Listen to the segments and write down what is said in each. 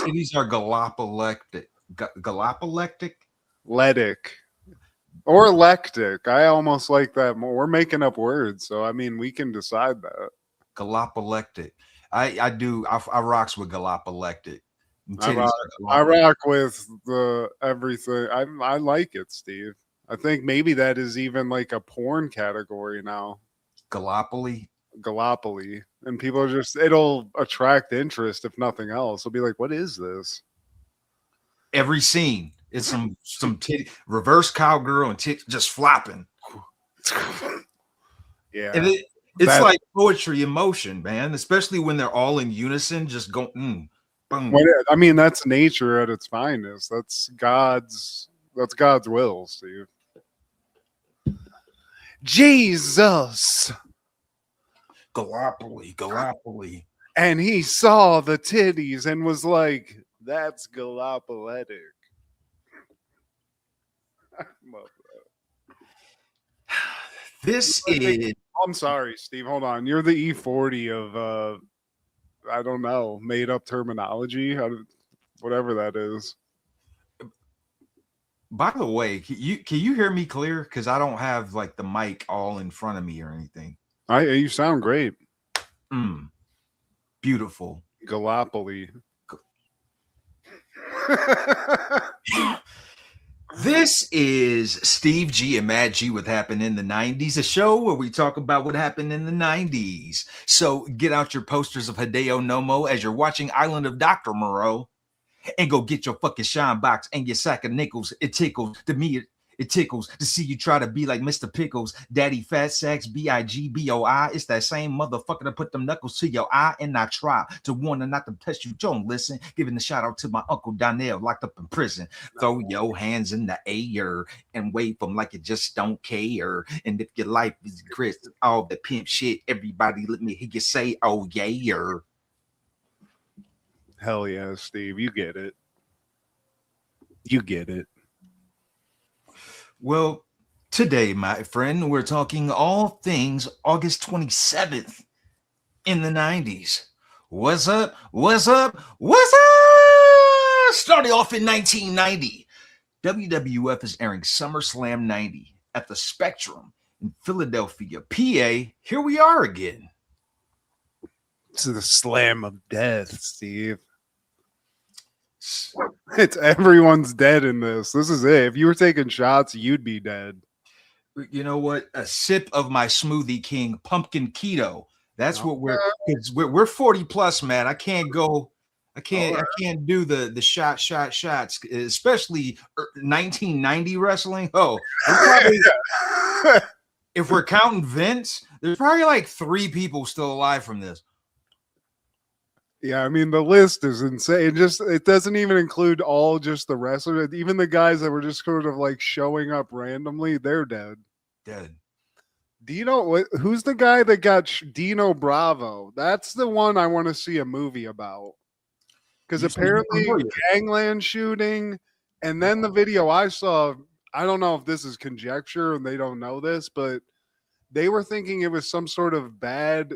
titties are galopolectic. Galopolectic? Letic. Or electric. I almost like that more. We're making up words, so I mean we can decide that. Galopolectic. I rocks with galopolectic. And I titties rock, are I galop. rock with the everything. I like it, Steve. I think maybe that is even like a porn category now. Gallipoli. Gallipoli. And people are just it'll attract interest if nothing else. They'll be like, what is this? Every scene. It's some titty reverse cowgirl and tits just flopping. Yeah. And it's That like poetry in motion, man. Especially when they're all in unison, just go boom. I mean that's nature at its finest. That's God's will, Steve. Jesus. Gallipoli. And he saw the titties and was like, that's Galopoletic. This is I'm sorry, Steve. Hold on. You're the E40 of I don't know, made up terminology. Whatever that is. by the way, can you hear me clear? Because I don't have like the mic all in front of me or anything. You sound great. Beautiful. Galopoli. This is Steve G and Matt G with Happened in the 90s, a show where we talk about what happened in the 90s. So get out your posters of Hideo Nomo as you're watching Island of Dr. Moreau and go get your fucking shine box and your sack of nickels. It tickles to me. It tickles to see you try to be like Mr. Pickles, Daddy Fat Sacks, BIGBOI. It's that same motherfucker that put them knuckles to your eye, and I try to warn her not to test you. Don't listen. Giving a shout out to my Uncle Donnell locked up in prison. Throw your hands in the air and wave them like you just don't care. And if your life is Chris, all the pimp shit, everybody let me hear you say, oh yeah. Hell yeah, Steve. You get it. You get it. Well, today, my friend, we're talking all things August 27th in the 90s. What's up? What's up? What's up? Starting off in 1990, WWF is airing SummerSlam 90 at the Spectrum in Philadelphia, PA. Here we are again. It's the slam of death, Steve. It's everyone's dead in this. This is it. If you were taking shots, you'd be dead. You know what? A sip of my Smoothie King pumpkin keto. That's what we're 40 plus, man. I can't do the shots, especially 1990 wrestling. Oh, if we're counting Vince, there's probably like 3 people still alive from this. Yeah, I mean the list is insane. It doesn't even include all just the wrestlers. Even the guys that were just sort of like showing up randomly, they're dead. Dead. Who's the guy that got Dino Bravo? That's the one I want to see a movie about. Because apparently gangland shooting, and then the video I saw, I don't know if this is conjecture and they don't know this, but they were thinking it was some sort of bad.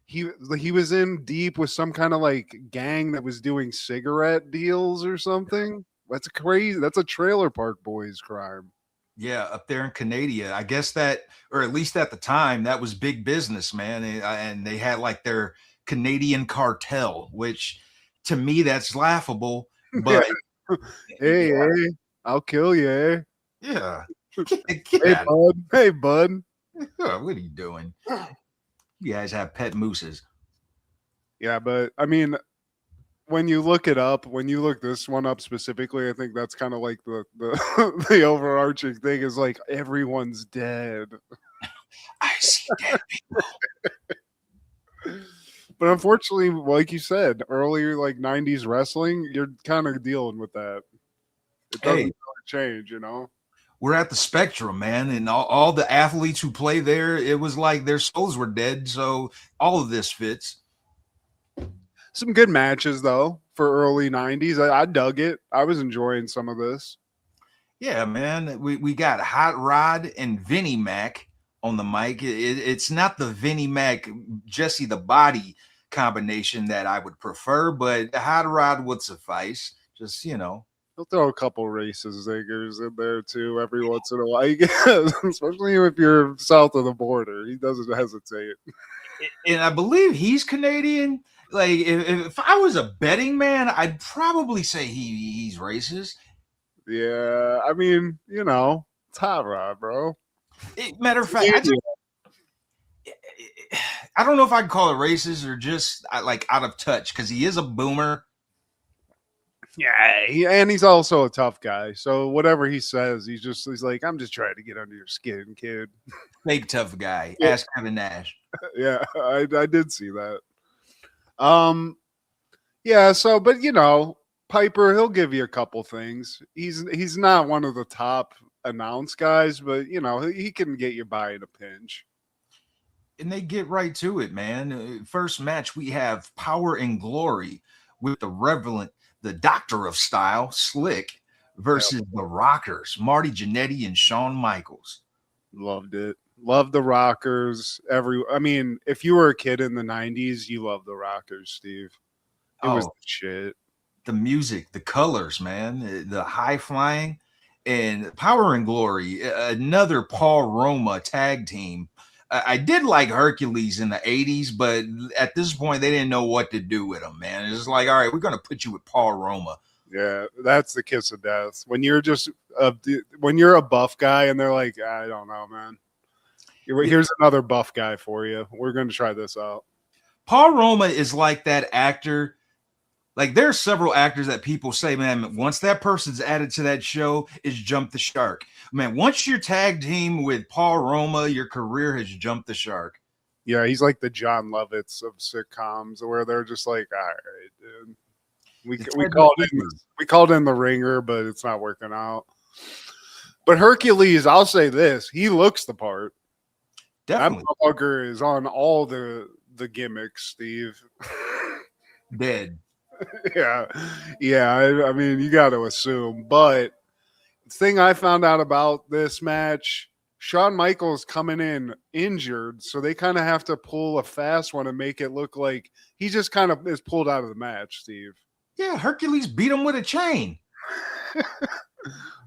He was in deep with some kind of like gang that was doing cigarette deals or something. That's crazy. That's a Trailer Park Boys crime. Yeah, up there in Canada, I guess that, or at least at the time, that was big business, man. And they had like their Canadian cartel, which to me that's laughable. But hey, I'll kill you. Eh? Yeah. Hey, bud. What are you doing? You guys have pet mooses. Yeah, but I mean, when you look this one up specifically, I think that's kind of like the the overarching thing is like everyone's dead. I see dead people. But unfortunately, like you said earlier, like 90s wrestling, you're kind of dealing with that. It doesn't really change, you know? We're at the Spectrum, man, and all the athletes who play there, it was like their souls were dead. So all of this fits. Some good matches, though, for early 90s. I dug it. I was enjoying some of this. Yeah, man. We got Hot Rod and Vinnie Mac on the mic. It's not the Vinnie Mac, Jesse the Body combination that I would prefer, but the hot rod would suffice. Just, He'll throw a couple races zingers in there too every once in a while, I guess. Especially if you're south of the border. He doesn't hesitate. And I believe he's Canadian. Like, if I was a betting man, I'd probably say he's racist. Yeah, I mean, it's hot rod, bro. Matter of fact, I don't know if I'd call it racist or just like out of touch, because he is a boomer. Yeah, and he's also a tough guy. So whatever he says, he's like, I'm just trying to get under your skin, kid. Fake tough guy. Yeah. Ask Kevin Nash. Yeah, I did see that. Yeah. So, but Piper, he'll give you a couple things. He's not one of the top announced guys, but he can get you by in a pinch. And they get right to it, man. First match, we have Power and Glory with the Doctor of Style, Slick, versus the Rockers, Marty Jannetty and Shawn Michaels. Loved it. Loved the Rockers. I mean, if you were a kid in the 90s, you loved the Rockers, Steve. It was the shit. The music, the colors, man, the high flying, and Power and Glory, another Paul Roma tag team. I did like Hercules in the 80s, but at this point, they didn't know what to do with him, man. It's like, all right, we're going to put you with Paul Roma. Yeah, that's the kiss of death. When you're when you're a buff guy and they're like, I don't know, man. Here's another buff guy for you. We're going to try this out. Paul Roma is like that actor. Like, there are several actors that people say, man, once that person's added to that show, it's jumped the shark. Man, once you're tag team with Paul Roma, your career has jumped the shark. Yeah, he's like the John Lovitz of sitcoms, where they're just like, all right, dude. We called in the ringer, but it's not working out. But Hercules, I'll say this: he looks the part. Definitely, that motherfucker is on all the gimmicks, Steve. Dead. Yeah. I mean, you got to assume. But the thing I found out about this match, Shawn Michaels coming in injured, so they kind of have to pull a fast one and make it look like he just kind of is pulled out of the match, Steve. Yeah, Hercules beat him with a chain.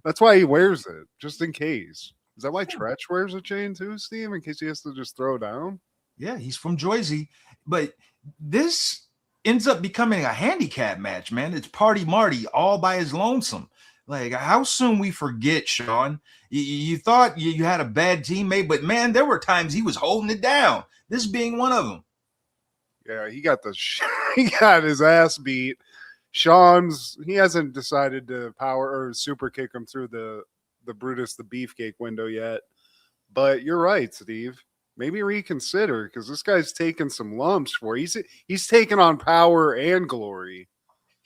That's why he wears it, just in case. Is that why Tretch wears a chain too, Steve, in case he has to just throw down? Yeah, he's from Jersey. But this ends up becoming a handicap match, man. It's Party Marty all by his lonesome. Like, how soon we forget, Shawn? You thought you had a bad teammate, but man, there were times he was holding it down. This being one of them. Yeah, he got he got his ass beat. He hasn't decided to power or super kick him through the Brutus the Beefcake window yet. But you're right, Steve. Maybe reconsider, because this guy's taking some lumps for he's taking on Power and Glory.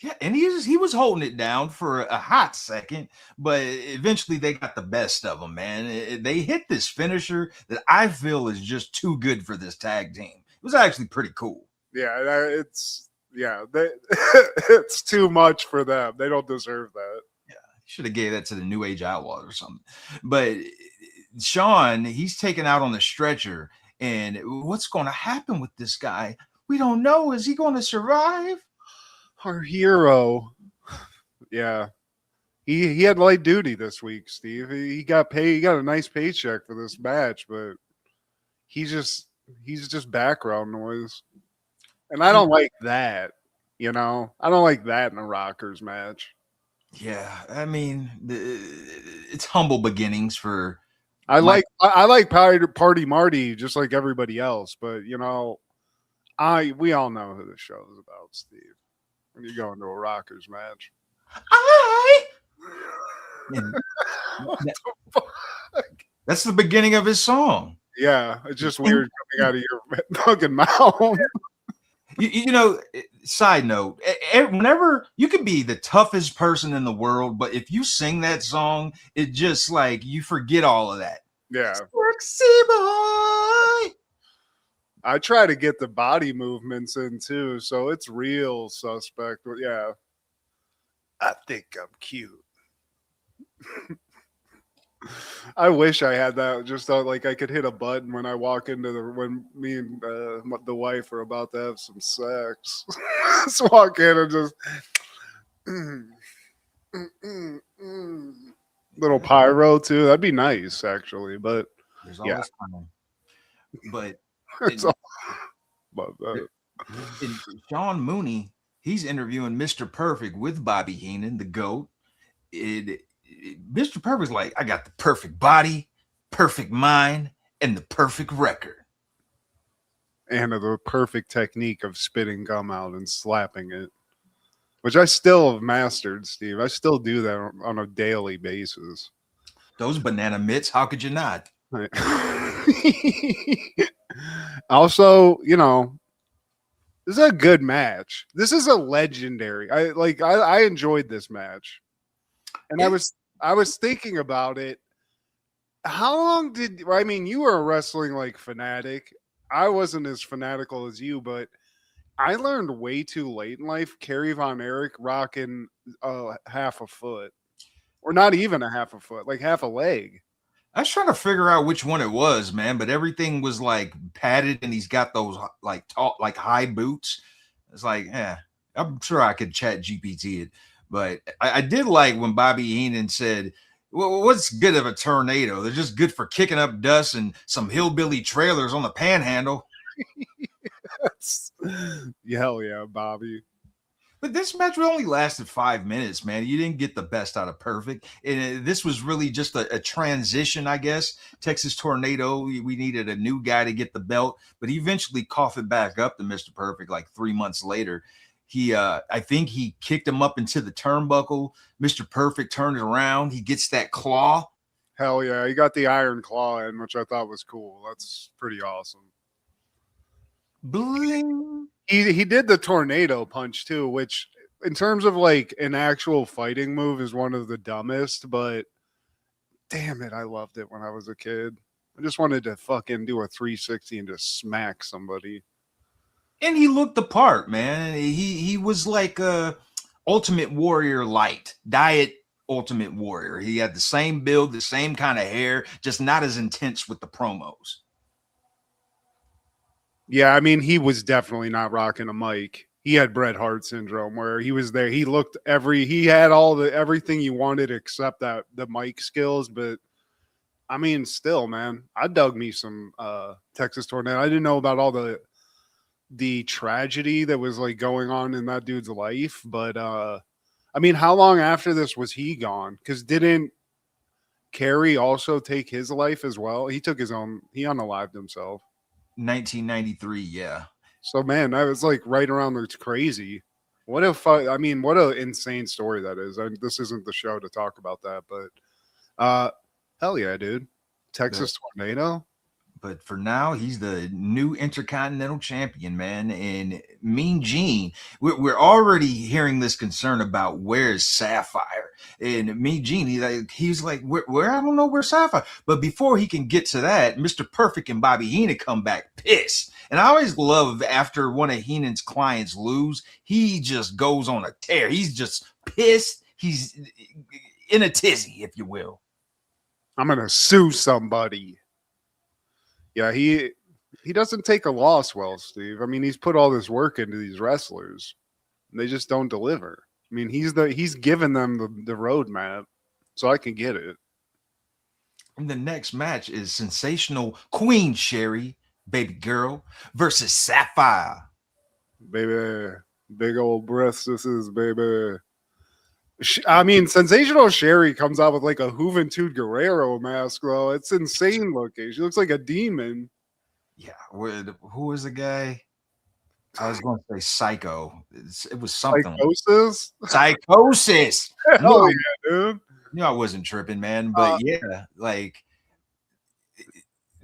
Yeah, and he was holding it down for a hot second, but eventually they got the best of him, man. They hit this finisher that I feel is just too good for this tag team. It was actually pretty cool. Yeah, it's too much for them. They don't deserve that. Yeah, should have gave that to the New Age Outlaws or something. But Shawn, he's taken out on the stretcher, and what's going to happen with this guy? We don't know. Is he going to survive? Our hero. Yeah. He had light duty this week, Steve. He got paid. He got a nice paycheck for this match, but he's just background noise. And I don't like that, I don't like that in a Rockers match. Yeah, I mean, it's humble beginnings for. I like Party Marty just like everybody else, but we all know who the show is about, Steve. When you go into a Rockers match, that's the beginning of his song. Yeah, it's just weird coming out of your fucking mouth. Side note, whenever you could be the toughest person in the world, but if you sing that song, it just like you forget all of that. Yeah. Sexy boy. I try to get the body movements in too, so it's real suspect. Yeah. I think I'm cute. I wish I had that. Just like I could hit a button when I walk into when me and the wife are about to have some sex. Just walk in and just mm, little pyro too. That'd be nice actually, but There's yeah, always time. But it's and, all about that. and Sean Mooney, he's interviewing Mr. Perfect with Bobby Heenan, the GOAT. Mr. Perfect's like, I got the perfect body, perfect mind, and the perfect record. And the perfect technique of spitting gum out and slapping it, which I still have mastered, Steve. I still do that on a daily basis. Those banana mitts, how could you not? Right. Also, this is a good match. This is a legendary. I enjoyed this match. And I was thinking about it. How long you were a wrestling like fanatic. I wasn't as fanatical as you, but I learned way too late in life Kerry Von Erich rocking half a foot. Or not even a half a foot, like half a leg. I was trying to figure out which one it was, man, but everything was like padded and he's got those like tall, like high boots. It's like, I'm sure I could chat GPT it. But I did like when Bobby Heenan said, well, what's good of a tornado? They're just good for kicking up dust and some hillbilly trailers on the panhandle. Hell yeah, Bobby. But this match only lasted 5 minutes, man. You didn't get the best out of Perfect. And this was really just a transition, I guess. Texas Tornado, we needed a new guy to get the belt, but he eventually coughed it back up to Mr. Perfect like 3 months later. I think he kicked him up into the turnbuckle. Mr. Perfect turned it around. He gets that claw. Hell yeah. He got the iron claw in, which I thought was cool. That's pretty awesome. Bling. He did the tornado punch too, which in terms of like an actual fighting move is one of the dumbest, but damn it, I loved it when I was a kid. I just wanted to fucking do a 360 and just smack somebody. And he looked the part, man. He was like a Ultimate Warrior light, diet Ultimate Warrior. He had the same build, the same kind of hair, just not as intense with the promos. Yeah, I mean, he was definitely not rocking a mic. He had Bret Hart syndrome where he was there. He looked he had everything you wanted except that the mic skills. But I mean, still, man, I dug me some Texas Tornado. I didn't know about all the tragedy that was like going on in that dude's life. But I mean, how long after this was he gone? Because didn't Kerry also take his life as well? He took his own. He unalived himself. 1993, yeah. So man, that was like right around. It's crazy. What if I mean, what an insane story that is. This isn't the show to talk about that, but hell yeah, dude, Texas Tornado. But for now, he's the new Intercontinental Champion, man. And Mean Gene, we're already hearing this concern about where's Sapphire. And Mean Gene, he's like, where? I don't know where Sapphire. But before he can get to that, Mr. Perfect and Bobby Heenan come back pissed. And I always love after one of Heenan's clients lose, he just goes on a tear. He's just pissed. He's in a tizzy, if you will. I'm gonna sue somebody. Yeah, he doesn't take a loss well, Steve. I mean, he's put all this work into these wrestlers. And they just don't deliver. I mean, he's given them the roadmap, so I can get it. And the next match is sensational Queen Sherry, baby girl, versus Sapphire. Baby, big old breasts this is, baby. I mean, Sensational Sherry comes out with like a Juventud Guerrero mask, though. It's insane looking. She looks like a demon. Yeah, who was the guy? I was going to say Psycho. It was something. Psychosis. Hell yeah, dude. I wasn't tripping, man. But yeah, like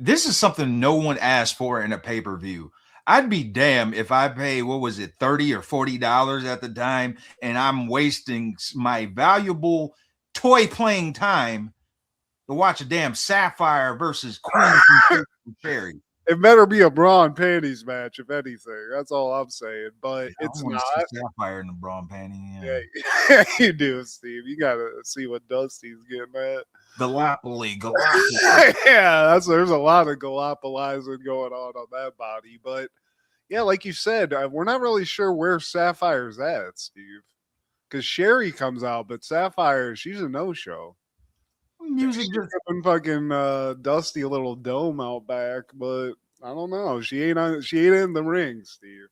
this is something no one asked for in a pay-per-view. I'd be damned if I pay, what was it, $30 or $40 at the time, and I'm wasting my valuable toy playing time to watch a damn Sapphire versus Queen Sherry. It better be a bra and panties match, if anything. That's all I'm saying. But I it's want not. to see Sapphire in the bra and panty. Yeah, you do, Steve. You gotta see what Dusty's getting at. Galopoli. Yeah, there's a lot of galopolizing going on that body. But yeah, like you said, we're not really sure where Sapphire's at, Steve. Because Sherry comes out, but Sapphire, she's a no-show. Music She's just giving fucking Dusty a little dome out back, but I don't know. She ain't in the ring, Steve.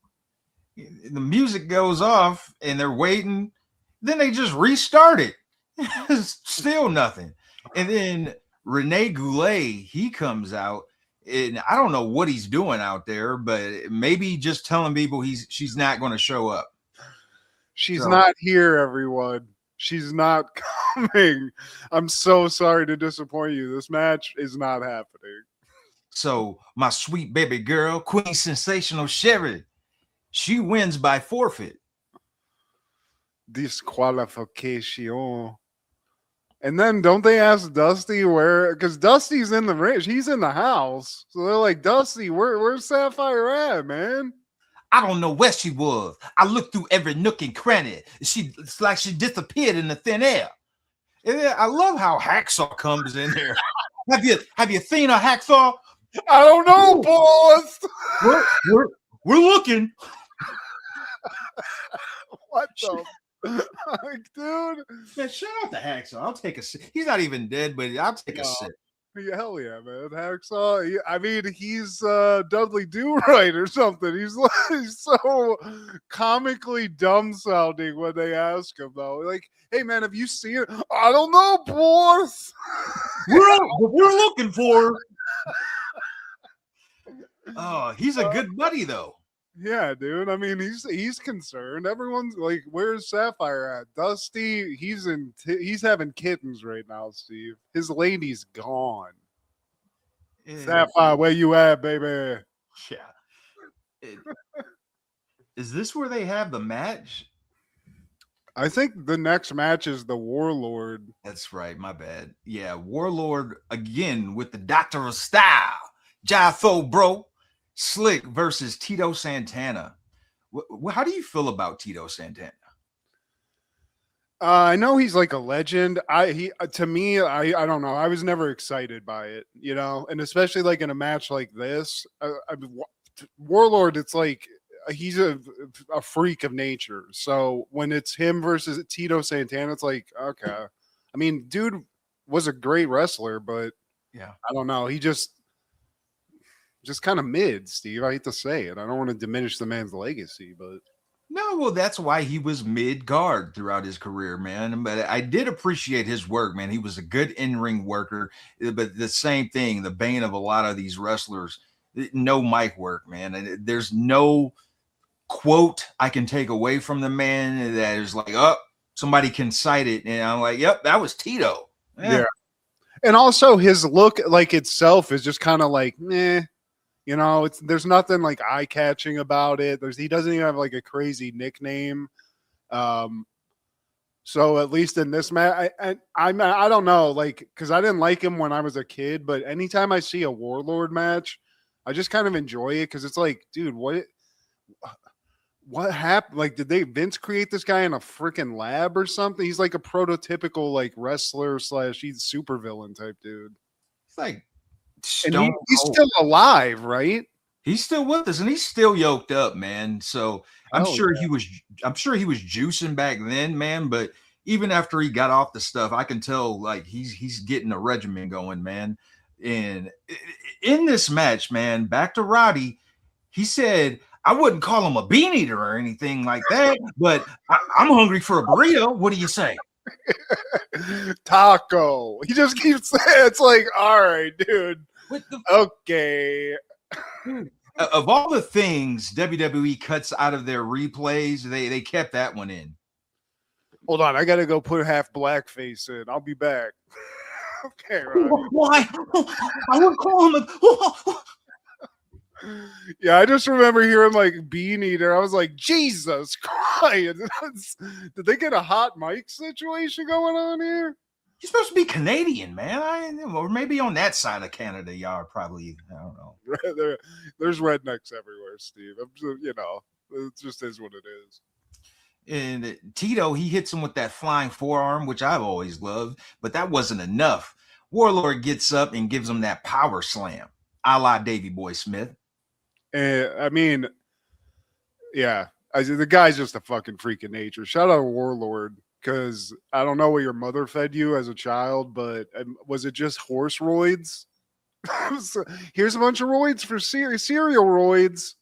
the music goes off and they're waiting. Then they just restart it. Still nothing. And then Rene Goulet, he comes out. And I don't know what he's doing out there, but maybe just telling people she's not going to show up. She's not here, everyone. She's not coming. I'm so sorry to disappoint you. This match is not happening. So my sweet baby girl, Queen Sensational Sherry, she wins by forfeit. Disqualification. And then don't they ask Dusty where? Because Dusty's in the ring. He's in the house. So they're like, Dusty, where's Sapphire at, man? I don't know where she was. I looked through every nook and cranny. It's like she disappeared in the thin air. And I love how Hacksaw comes in there. Have you seen a Hacksaw? I don't know, boss. We're looking. What the? Like, dude. Man, shout out to Hacksaw. I'll take a sip. He's not even dead, but I'll take a sip. Yeah, hell yeah, man. Hacksaw. I mean, he's Dudley Do-Right or something. He's so comically dumb sounding when they ask him, though. Like, hey, man, have you seen it? I don't know, boss. We're looking for. Oh, he's a good buddy, though. Yeah, dude. I mean, he's concerned. Everyone's like, "Where's Sapphire at?" Dusty, he's having kittens right now, Steve. His lady's gone. Yeah. Sapphire, where you at, baby? Yeah. Is this where they have the match? I think the next match is the Warlord. That's right. My bad. Yeah, Warlord again with the Doctor of Style, Jatho Bro. Slick versus Tito Santana. How do you feel about Tito Santana? I know he's like a legend. To me, I don't know. I was never excited by it, you know, and especially like in a match like this, Warlord. It's like he's a freak of nature. So when it's him versus Tito Santana, it's like, okay. I mean, dude was a great wrestler, but yeah, I don't know. He just kind of mid, Steve. I hate to say it. I don't want to diminish the man's legacy, but no, well, that's why he was mid-guard throughout his career, man. But I did appreciate his work, man. He was a good in-ring worker, but the same thing, the bane of a lot of these wrestlers, no mic work, man. And there's no quote I can take away from the man that is like, oh, somebody can cite it. And I'm like, yep, that was Tito. Yeah. And also his look like itself is just kind of like, meh. You know, there's nothing like eye-catching about it. He doesn't even have like a crazy nickname. So at least in this match, I don't know, like, because I didn't like him when I was a kid, but anytime I see a Warlord match, I just kind of enjoy it because it's like, dude, what happened? Like, did Vince create this guy in a freaking lab or something? He's like a prototypical like wrestler / he's super villain type dude. It's like. And he's still alive, right? He's still with us, and he's still yoked up, man. So I'm sure he was juicing back then, man. But even after he got off the stuff, I can tell like he's getting a regimen going, man. And in this match, man, back to Roddy, he said, I wouldn't call him a bean eater or anything like that, but I'm hungry for a burrito. What do you say? Taco. He just keeps saying, it's like, all right, dude. Okay. Of all the things WWE cuts out of their replays, they kept that one in. Hold on, I gotta go put half blackface in. I'll be back. Okay, right. Why? I would call him Yeah, I just remember hearing like bean eater. I was like, Jesus Christ. Did they get a hot mic situation going on here? You're supposed to be Canadian, man. Or maybe on that side of Canada, y'all are probably, I don't know. There's rednecks everywhere, Steve. It just is what it is. And Tito, he hits him with that flying forearm, which I've always loved, but that wasn't enough. Warlord gets up and gives him that power slam, a la Davey Boy Smith. I mean, yeah, the guy's just a fucking freak of nature. Shout out Warlord, because I don't know what your mother fed you as a child, but was it just horse roids? So, here's a bunch of roids for cereal roids.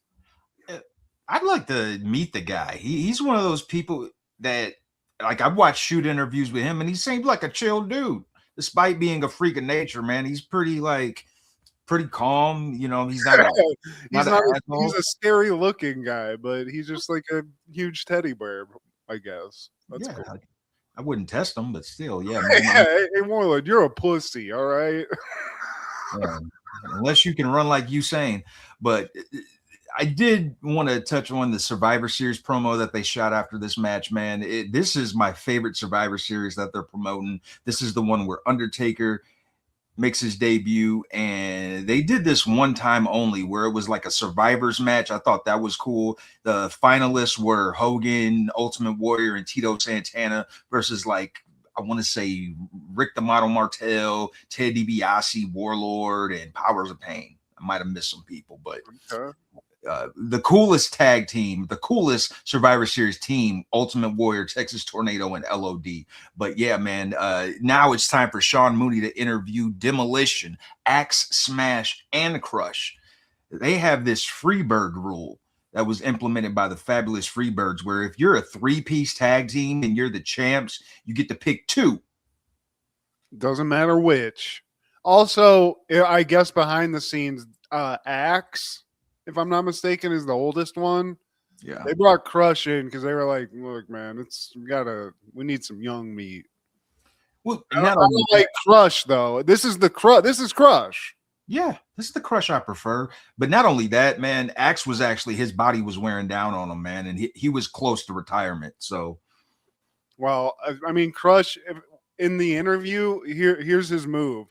I'd like to meet the guy. He's one of those people that, like, I've watched shoot interviews with him, and he seems like a chill dude, despite being a freak of nature. Man, he's pretty calm. You know, he's not he's a scary looking guy, but he's just like a huge teddy bear, I guess. That's cool. I wouldn't test him, but still, yeah. Hey, Warlord, you're a pussy, all right? Yeah, unless you can run like Usain. But I did want to touch on the Survivor Series promo that they shot after this match, man. This is my favorite Survivor Series that they're promoting. This is the one where Undertaker makes his debut, and they did this one time only where it was like a survivors match. I thought that was cool. The finalists were Hogan, Ultimate Warrior, and Tito Santana versus, like, I want to say Rick the Model Martel, Ted DiBiase, Warlord, and Powers of Pain. I might have missed some people, but the coolest tag team, the coolest Survivor Series team, Ultimate Warrior, Texas Tornado, and LOD. But yeah, man, now it's time for Sean Mooney to interview Demolition, Axe, Smash, and Crush. They have this Freebird rule that was implemented by the Fabulous Freebirds, where if you're a 3-piece tag team and you're the champs, you get to pick 2. Doesn't matter which. Also, I guess behind the scenes, Axe, if I'm not mistaken, is the oldest one. Yeah, they brought Crush in because they were like, "Look, man, we need some young meat." Well, I don't like Crush though. This is Crush. Yeah, this is the Crush I prefer. But not only that, man, Axe was actually, his body was wearing down on him, man, and he was close to retirement. So, well, I mean, Crush in the interview, here's his move.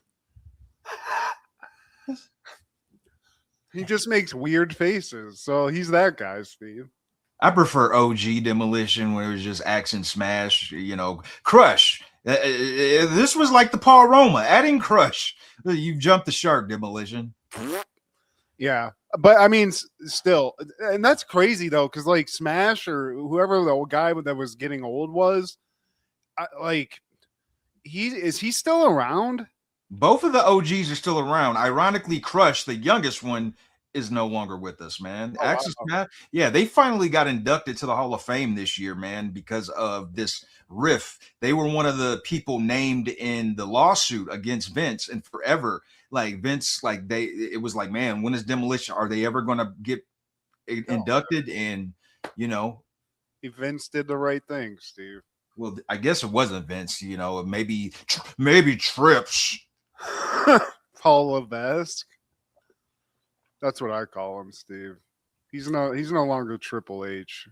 He just makes weird faces. So he's that guy, Steve. I prefer OG Demolition, where it was just Axe and Smash, Crush. This was like the Paul Roma, adding Crush. You jumped the shark, Demolition. Yeah. But I mean, still, and that's crazy though, because like Smash or whoever the old guy that was getting old was, is he still around? Both of the OGs are still around. Ironically, Crush, the youngest one, is no longer with us, man. Wow. Yeah, they finally got inducted to the Hall of Fame this year, man, because of this riff. They were one of the people named in the lawsuit against Vince, and forever, like Vince, it was like, man, when is Demolition? Are they ever going to get inducted? And Vince did the right thing, Steve. Well, I guess it wasn't Vince. Maybe Trips. Paul Levesque. That's what I call him, Steve. He's no longer Triple H.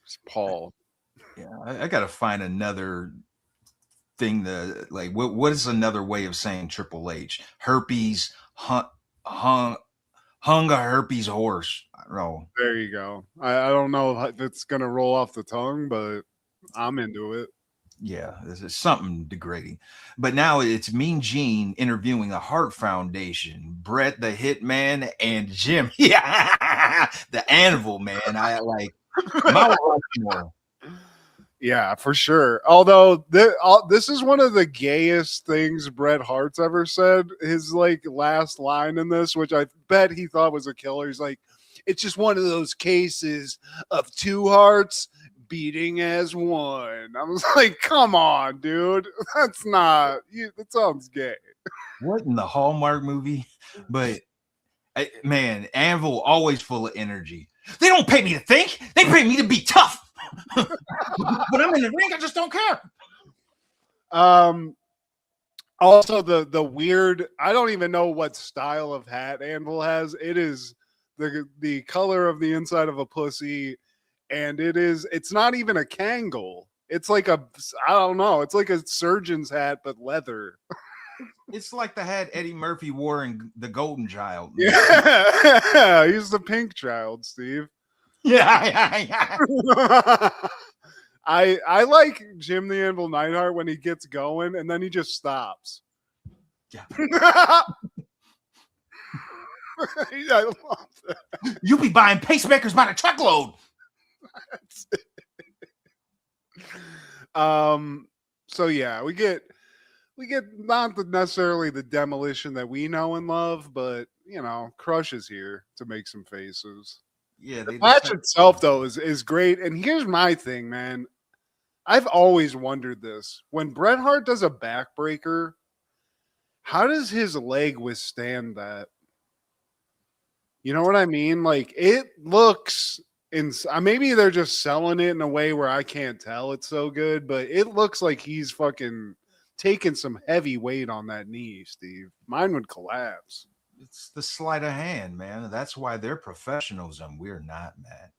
It's Paul. Yeah, I gotta find another thing to like. What is another way of saying Triple H? Herpes hung a herpes horse. I don't know. There you go. I don't know if it's gonna roll off the tongue, but I'm into it. Yeah, this is something degrading. But now it's Mean Gene interviewing the Hart Foundation, Brett the Hitman, and Jim. Yeah, the Anvil, man. I like Mount Rushmore. Yeah, for sure. Although this is one of the gayest things Bret Hart's ever said. His last line in this, which I bet he thought was a killer. He's like, "It's just one of those cases of two hearts beating as one." I was like, come on, dude. That sounds gay. What in the Hallmark movie? But man, Anvil always full of energy. They don't pay me to think. They pay me to be tough. When I'm in the ring, I just don't care. Also, the weird, I don't even know what style of hat Anvil has. It is the color of the inside of a pussy. And it's not even a Kangol. It's like I don't know. It's like a surgeon's hat, but leather. It's like the hat Eddie Murphy wore in The Golden Child. Yeah, he's the pink child, Steve. Yeah. I like Jim the Anvil Neidhart when he gets going and then he just stops. Yeah. I love that. You be buying pacemakers by the truckload. So yeah, we get not necessarily the demolition that we know and love, but you know, Crush is here to make some faces. Yeah, the match itself though is great. And here's my thing, man. I've always wondered this. When Bret Hart does a backbreaker, how does his leg withstand that? You know what I mean? Like it looks maybe they're just selling it in a way where I can't tell it's so good, but it looks like he's fucking taking some heavy weight on that knee, Steve. Mine would collapse. It's the sleight of hand, man. That's why they're professionals and we're not, man.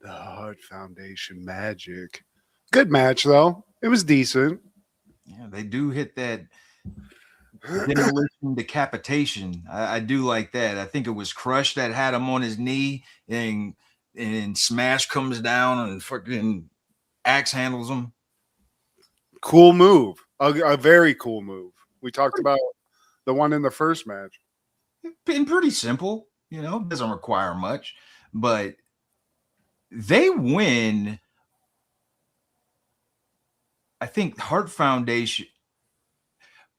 The Hart Foundation magic. Good match, though. It was decent. Yeah, they do hit that demolition decapitation. I do like that. I think it was Crush that had him on his knee, and Smash comes down and fucking axe handles him. Cool move. A very cool move. We talked about the one in the first match. Been pretty simple, you know, doesn't require much, but they win. I think Hart Foundation.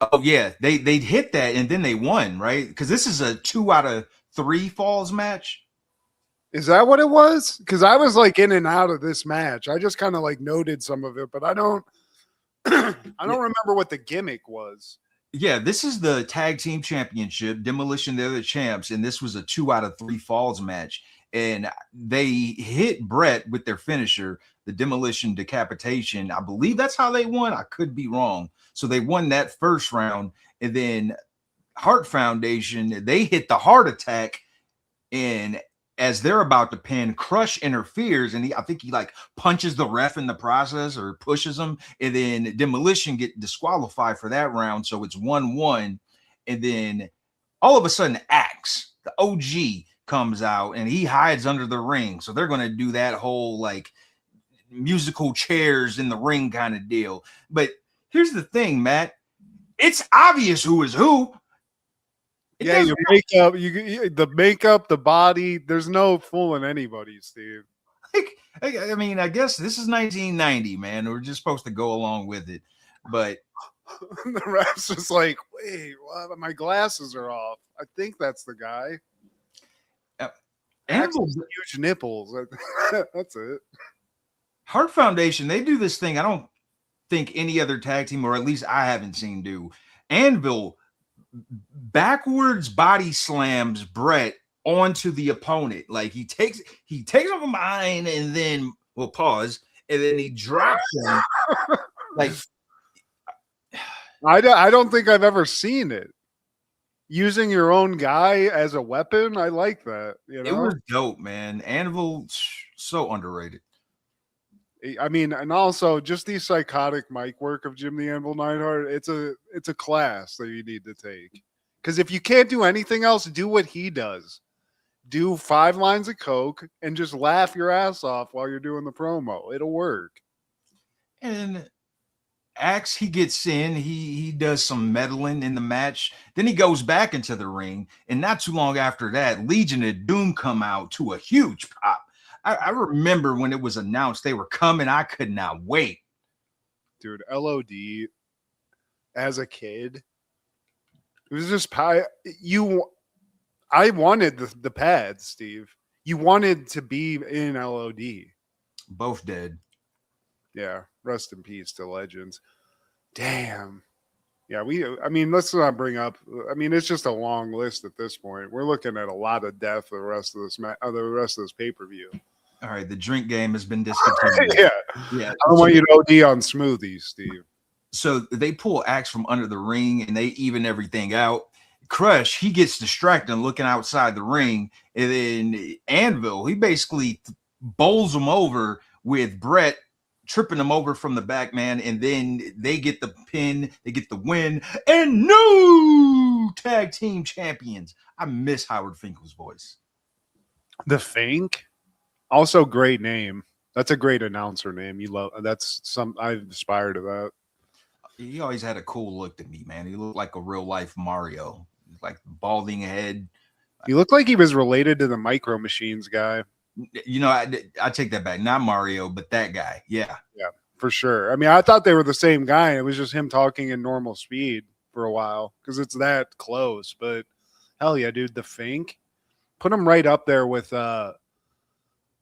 Oh yeah, they hit that and then they won, right? Because this is a 2 out of 3 falls match. Is that what it was? Because I was like in and out of this match. I just kind of like noted some of it, but I don't remember what the gimmick was. Yeah, this is the tag team championship. Demolition, they're the champs, and this was a 2 out of 3 falls match. And they hit Bret with their finisher, the demolition decapitation. I believe that's how they won. I could be wrong. So they won that first round, and then Hart Foundation, they hit the heart attack, and as they're about to pin, Crush interferes, and I think he like punches the ref in the process or pushes him, and then Demolition get disqualified for that round. So it's 1-1, and then all of a sudden Axe, the OG, comes out and he hides under the ring. So they're going to do that whole like musical chairs in the ring kind of deal. But here's the thing, Matt. It's obvious who is who. Your makeup, the makeup, the body. There's no fooling anybody, Steve. I mean, I guess this is 1990, man. We're just supposed to go along with it. But the ref's just like, wait, what? My glasses are off. I think that's the guy. Huge nipples. That's it. Hart Foundation, they do this thing I don't think any other tag team, or at least I haven't seen do. Anvil backwards body slams Bret onto the opponent. Like he takes him from behind and then we'll pause and then he drops him. Like I don't think I've ever seen it. Using your own guy as a weapon, I like that. You know? It was dope, man. Anvil, so underrated. I mean, and also just the psychotic mic work of Jim the Anvil Neidhart. It's a class that you need to take. Because if you can't do anything else, do what he does. Do 5 lines of coke and just laugh your ass off while you're doing the promo. It'll work. And Axe, he gets in, he does some meddling in the match. Then he goes back into the ring, and not too long after that, Legion of Doom come out to a huge pop. I remember when it was announced they were coming, I could not wait. Dude, LOD as a kid, it was just I wanted the pads, Steve. You wanted to be in LOD. Both dead. Yeah, rest in peace to legends. Damn. Yeah, I mean, let's not bring up. I mean, it's just a long list at this point. We're looking at a lot of death the rest of this pay-per-view. All right, the drink game has been discontinued. Yeah. I don't want you to OD on smoothies, Steve. So they pull Axe from under the ring and they even everything out. Crush, he gets distracted looking outside the ring, and then Anvil, he basically bowls him over with Bret tripping them over from the back, man, and then they get the pin, they get the win, and new tag team champions. I miss Howard Finkel's voice. The Fink, also great name. That's a great announcer name. You love that's some. I aspire to that. He always had a cool look to me, man. He looked like a real life Mario, like balding head. He looked like he was related to the Micro Machines guy. You know, I take that back. Not Mario, but that guy. Yeah. Yeah, for sure. I mean, I thought they were the same guy. It was just him talking in normal speed for a while because it's that close. But hell yeah, dude, the Fink. Put him right up there with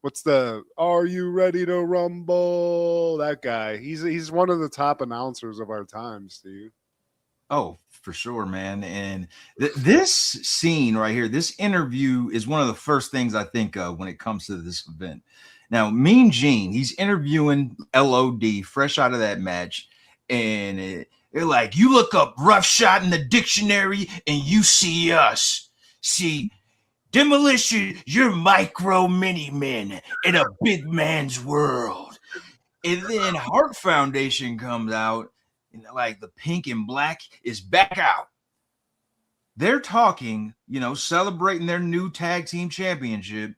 what's the Are You Ready to Rumble? That guy. He's one of the top announcers of our time, Steve. Oh, for sure, man. And this scene right here, this interview is one of the first things I think of when it comes to this event. Now, Mean Gene, he's interviewing LOD fresh out of that match. And they're like, you look up rough shot in the dictionary and you see us. See, Demolition, you're micro mini men in a big man's world. And then Heart Foundation comes out. And like the pink and black is back out. They're talking, you know, celebrating their new tag team championship.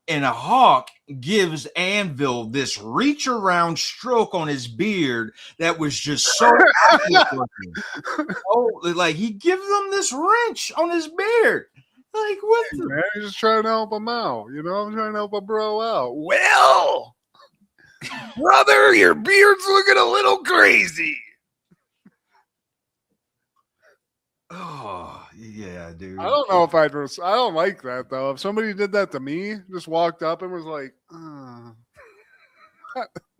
And a Hawk gives Anvil this reach around stroke on his beard that was just so oh, like he gives them this wrench on his beard. Like what? Hey, man, he's just trying to help him out. You know, I'm trying to help a bro out. Well, brother, your beard's looking a little crazy. Oh, yeah, dude. I don't know if I don't like that, though. If somebody did that to me, just walked up and was like,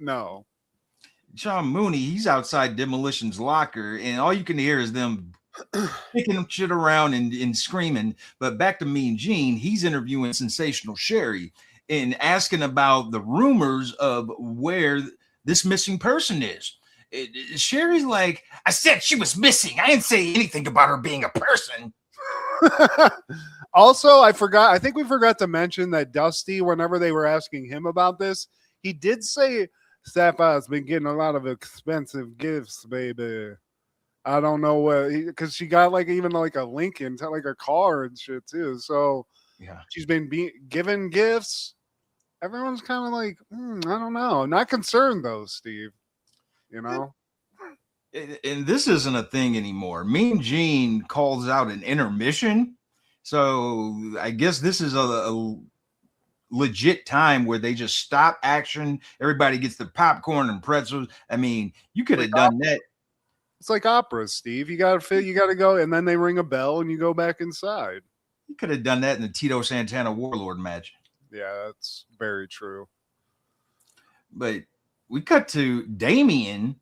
no. Sean Mooney, he's outside Demolition's locker, and all you can hear is them picking shit around and screaming. But back to Mean Gene, he's interviewing Sensational Sherry and asking about the rumors of where this missing person is. Sherry's like, I said she was missing. I didn't say anything about her being a person. Also, I think we forgot to mention that Dusty, whenever they were asking him about this, he did say Sapphire's been getting a lot of expensive gifts, baby. I don't know what, because she got like even like a Lincoln, like a car and shit too. So yeah, she's been given gifts. Everyone's kind of like, I don't know. I'm not concerned though, Steve. You know, and this isn't a thing anymore. Mean Gene calls out an intermission, so I guess this is a legit time where they just stop action. Everybody gets the popcorn and pretzels. I mean, you could have done that. It's like opera, Steve. You got to go, and then they ring a bell, and you go back inside. You could have done that in the Tito Santana Warlord match. Yeah, that's very true. But we cut to Damien,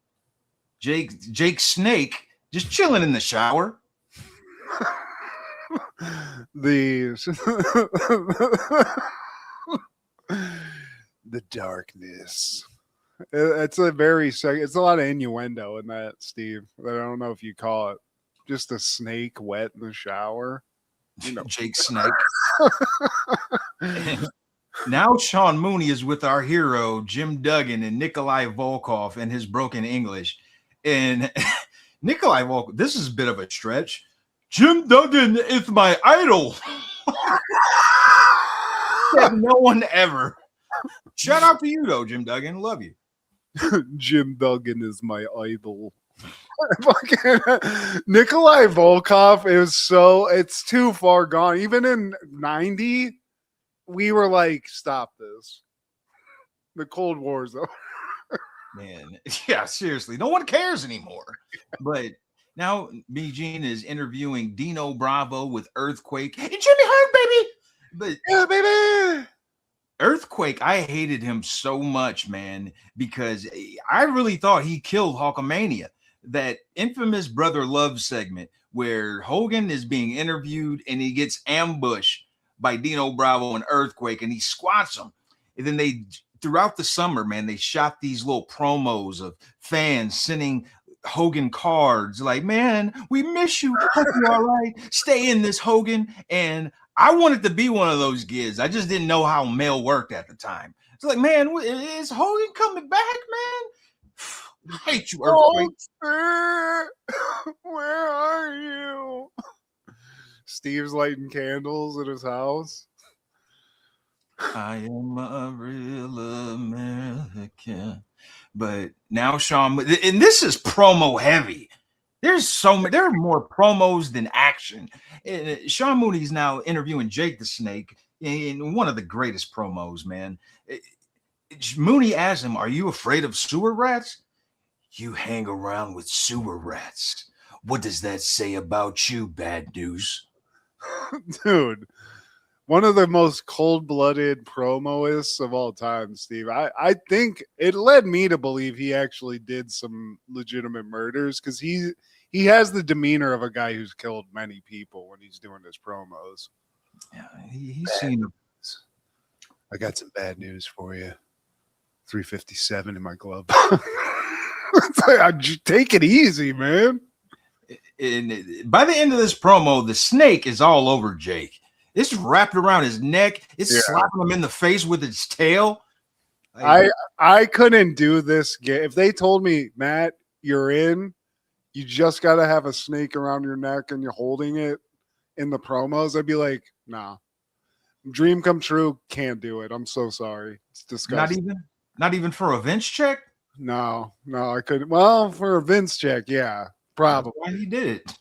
Jake Snake, just chilling in the shower. The darkness. It's a lot of innuendo in that, Steve. I don't know if you call it just a snake wet in the shower. You know, Jake Snake. Now Sean Mooney is with our hero, Jim Duggan, and Nikolai Volkov in his broken English. And Nikolai Volkov, this is a bit of a stretch. Jim Duggan is my idol. No one ever. Shout out to you, though, Jim Duggan. Love you. Jim Duggan is my idol. Nikolai Volkov it's too far gone. Even in 90, we were like, stop this. The Cold War's over. Man, yeah, seriously. No one cares anymore. But now Mean Gene is interviewing Dino Bravo with Earthquake. And Jimmy Hart, baby. But yeah, baby. Earthquake, I hated him so much, man, because I really thought he killed Hulkamania. That infamous Brother Love segment where Hogan is being interviewed and he gets ambushed by Dino Bravo and Earthquake and he squats him. And then throughout the summer, man, they shot these little promos of fans sending Hogan cards like, man, we miss you. Hope you're all right. Stay in this, Hogan. And I wanted to be one of those kids. I just didn't know how mail worked at the time. It's like, man, is Hogan coming back, man? I hate you, Earthquake. Oh, where are you? Steve's lighting candles at his house. I am a real American. But now Sean, and this is promo heavy. There are more promos than action. And Sean Mooney's now interviewing Jake the Snake in one of the greatest promos, man. Mooney asks him, "Are you afraid of sewer rats? You hang around with sewer rats. What does that say about you, Bad News?" Dude, one of the most cold-blooded promoists of all time, Steve. I think it led me to believe he actually did some legitimate murders because he has the demeanor of a guy who's killed many people when he's doing his promos. Yeah, he's seen. I got some bad news for you. 357 in my glove. Take it easy, man. And by the end of this promo, the snake is all over Jake. It's wrapped around his neck. It's slapping him in the face with its tail. I couldn't do this. If they told me, Matt, you're in, you just got to have a snake around your neck and you're holding it in the promos, I'd be like, nah. Dream come true. Can't do it. I'm so sorry. It's disgusting. Not even for a Vince check? No, I couldn't. Well, for a Vince check, yeah, probably. That's why he did it.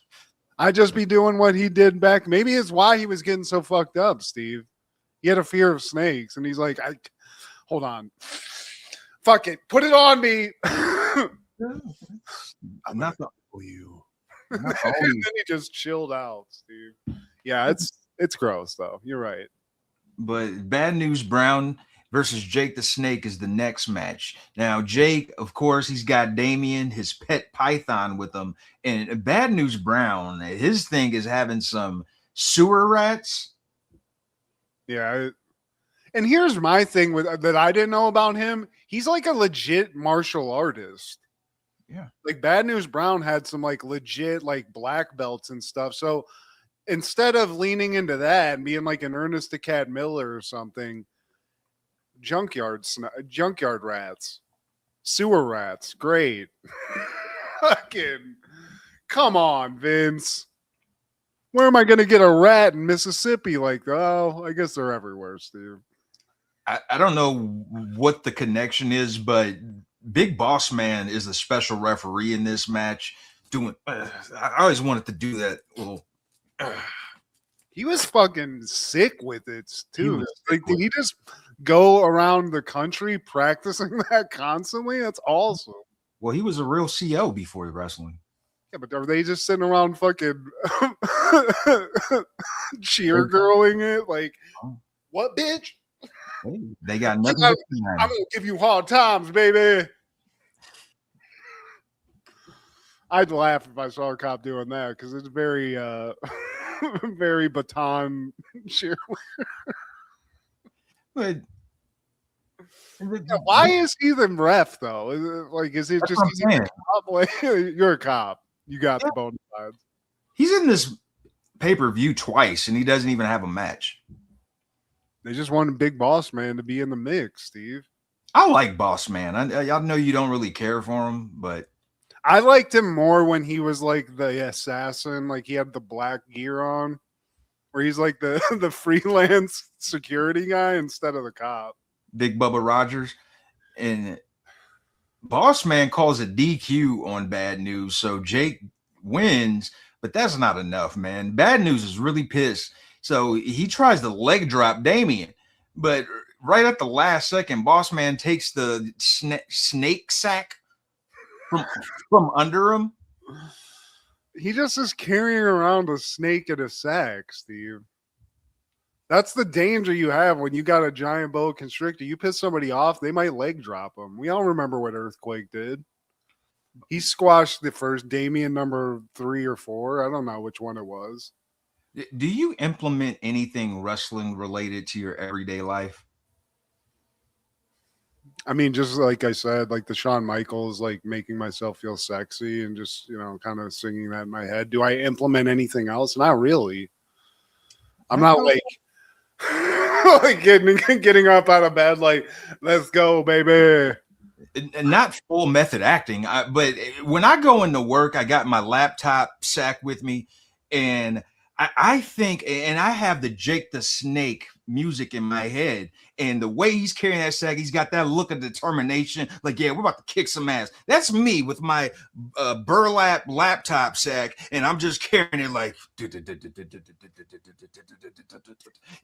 I'd just be doing what he did back. Maybe it's why he was getting so fucked up, Steve. He had a fear of snakes, and he's like, hold on. Fuck it. Put it on me. I'm not the you. And then he just chilled out, Steve. Yeah, it's gross, though. You're right. But Bad News Brown versus Jake the Snake is the next match. Now, Jake, of course, he's got Damien, his pet python, with him. And Bad News Brown, his thing is having some sewer rats. Yeah. And here's my thing with that I didn't know about him. He's like a legit martial artist. Yeah. Like Bad News Brown had some like legit like black belts and stuff. So instead of leaning into that and being like an Ernest the Cat Miller or something, junkyard rats, sewer rats, great. Fucking come on, Vince. Where am I going to get a rat in Mississippi? Like, oh, I guess they're everywhere, Steve. I don't know what the connection is, but Big Boss Man is the special referee in this match. I always wanted to do that little. He was fucking sick with it too. Like, did he just go around the country practicing that constantly? That's awesome. Well, he was a real CO before wrestling. Yeah, but are they just sitting around fucking cheer girling it? Like, what, bitch? Hey, they got nothing. I'm gonna give you hard times, baby. I'd laugh if I saw a cop doing that because it's very, very baton cheerleader. But why is he the ref though? Is it just he's a cop? Like, you're a cop? You got the bona fides. He's in this pay-per-view twice, and he doesn't even have a match. They just wanted Big Boss Man to be in the mix, Steve. I like Boss Man. I know you don't really care for him, but I liked him more when he was like the assassin, like he had the black gear on, where he's like the freelance security guy instead of the cop. Big Bubba Rogers. And Boss Man calls a DQ on Bad News, so Jake wins, but that's not enough, man. Bad News is really pissed. So he tries to leg drop Damien, but right at the last second, Boss Man takes the snake sack from under him. He just is carrying around a snake in a sack, Steve. That's the danger you have when you got a giant boa constrictor. You piss somebody off, they might leg drop them. We all remember what Earthquake did. He squashed the first Damien number 3 or 4. I don't know which one it was. Do you implement anything wrestling related to your everyday life? I mean, just like I said, like the Shawn Michaels, like making myself feel sexy and just, kind of singing that in my head. Do I implement anything else? Not really. I'm not like Like getting up out of bed, like, let's go, baby. Not full method acting, but when I go into work, I got my laptop sack with me, and I think, and I have the Jake the Snake music in my head, and the way he's carrying that sack, he's got that look of determination, like, yeah, we're about to kick some ass. That's me with my burlap laptop sack, and I'm just carrying it like,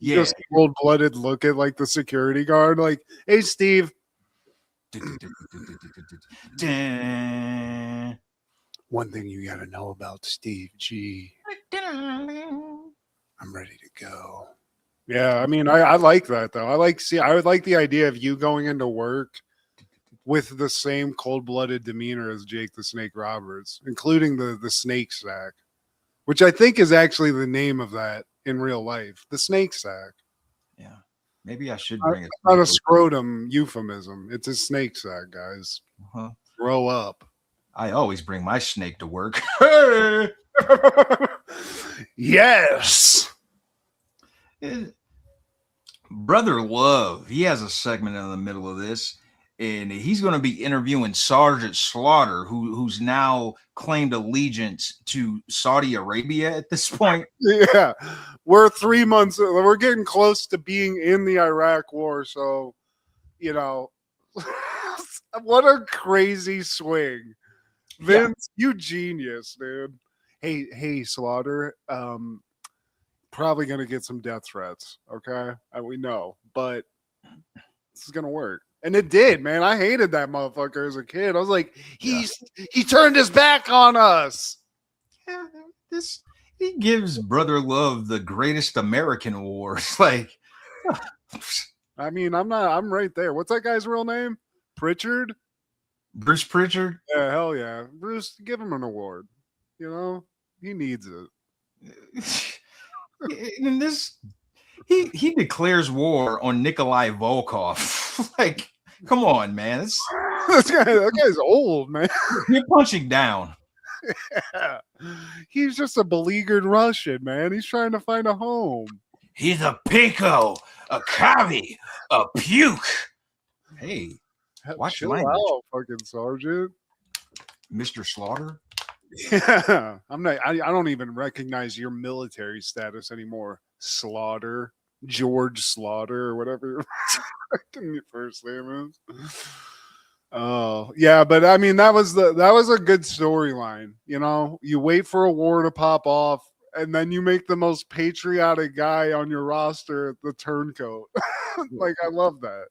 yeah, Just cold-blooded look at like the security guard, like, hey, Steve. One thing you got to know about Steve G. I'm ready to go. Yeah, I mean, I like that though. I would like the idea of you going into work with the same cold-blooded demeanor as Jake the Snake Roberts, including the snake sack, which I think is actually the name of that in real life. The snake sack. Yeah. Maybe I should bring it. Not a scrotum euphemism. It's a snake sack, guys. Uh-huh. Grow up. I always bring my snake to work. Yes. Brother Love, he has a segment in the middle of this, and he's going to be interviewing Sergeant Slaughter, who's now claimed allegiance to Saudi Arabia at this point. Yeah, we're 3 months. We're getting close to being in the Iraq War, so you know, what a crazy swing, Vince. Yeah. You genius, dude. Hey, Slaughter. Probably gonna get some death threats. Okay, we know, but this is gonna work. And it did, man. I hated that motherfucker as a kid. I was like, he turned his back on us. Yeah, he gives Brother Love the greatest American awards. Like, I mean, I'm right there. What's that guy's real name? Pritchard? Bruce Pritchard? Yeah, hell yeah. Bruce, give him an award. You know, he needs it. And this, he declares war on Nikolai Volkov. Like, come on, man. That guy's old, man. You're punching down. Yeah. He's just a beleaguered Russian, man. He's trying to find a home. He's a pinko, a kavi, a puke. Hey, watch your language, fucking Sergeant. Mr. Slaughter. Yeah, I don't even recognize your military status anymore. Slaughter, George Slaughter, or whatever your first name is. Oh yeah, but I mean that was a good storyline. You know, you wait for a war to pop off, and then you make the most patriotic guy on your roster the turncoat. Like, I love that.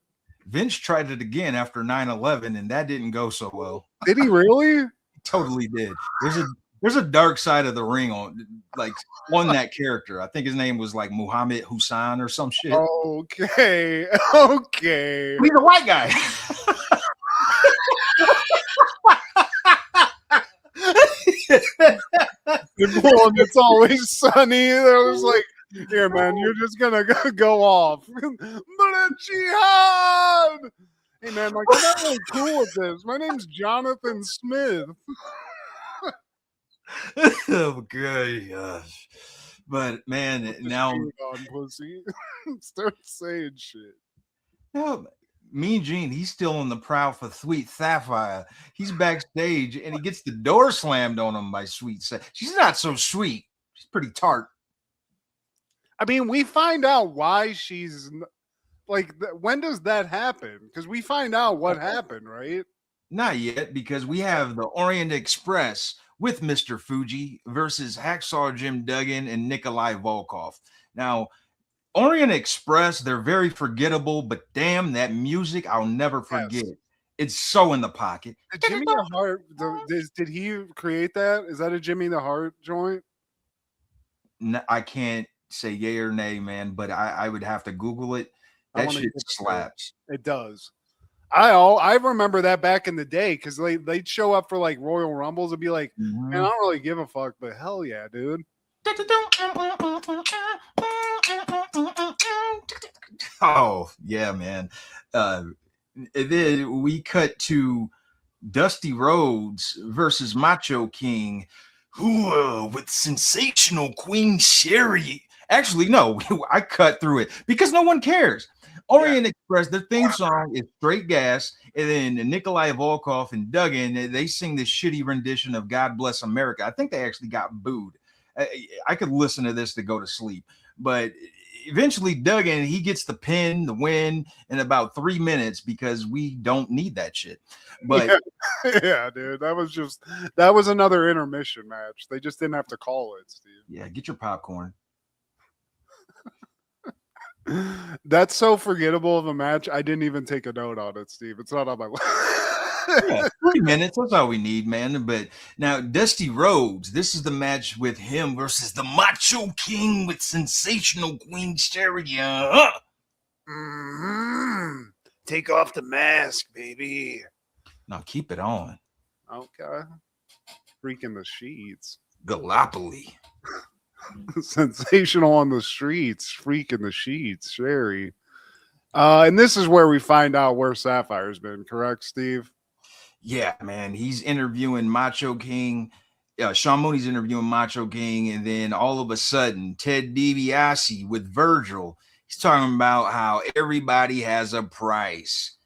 Vince tried it again after 9/11, and that didn't go so well. Did he really? Totally did. There's a dark side of the ring on that character. I think his name was like Muhammad Hussein or some shit. Okay. He's a white guy. It's Always Sunny. There was like, here, man, you're just gonna go off. But jihad. Hey, man, like, I'm not really cool with this. My name's Jonathan Smith. Oh, good gosh. But, man, now... On, pussy. Start saying shit. No, Mean Gene, he's still in the prowl for Sweet Sapphire. He's backstage, and he gets the door slammed on him by Sweet Sapphire. She's not so sweet. She's pretty tart. I mean, we find out why she's... Like, when does that happen? Because we find out what happened, right? Not yet, because we have the Orient Express with Mr. Fuji versus Hacksaw Jim Duggan and Nikolai Volkov. Now, Orient Express, they're very forgettable, but damn, that music, I'll never forget. Yes. It's so in the pocket. Jimmy the Heart, did he create that? Is that a Jimmy the Heart joint? No, I can't say yay or nay, man, but I would have to Google it. That shit slaps. It does. I remember that back in the day because they'd show up for like Royal Rumbles and be like, man, I don't really give a fuck, but hell yeah, dude. Oh, yeah, man. And then we cut to Dusty Rhodes versus Macho King, who with sensational Queen Sherry Actually, no, I cut through it because no one cares. Orient Express, their theme song is straight gas, and then Nikolai Volkov and Duggan, they sing this shitty rendition of God Bless America. I think they actually got booed. I could listen to this to go to sleep, but eventually Duggan, he gets the pin, the win in about 3 minutes because we don't need that shit. But yeah, dude, that was another intermission match. They just didn't have to call it, Steve. Yeah, get your popcorn. That's so forgettable of a match. I didn't even take a note on it, Steve. It's not on my list. Yeah, 3 minutes. That's all we need, man. But now, Dusty Rhodes, this is the match with him versus the Macho King with Sensational Queen Sherry. Mm-hmm. Take off the mask, baby. Now, keep it on. Okay. Freaking the sheets. Gallipoli. Sensational on the streets, freak in the sheets, Sherry. And this is where we find out where Sapphire's been, correct, Steve? Yeah, man. He's interviewing Macho King. Sean Mooney's interviewing Macho King, and then all of a sudden, Ted DiBiase with Virgil, he's talking about how everybody has a price.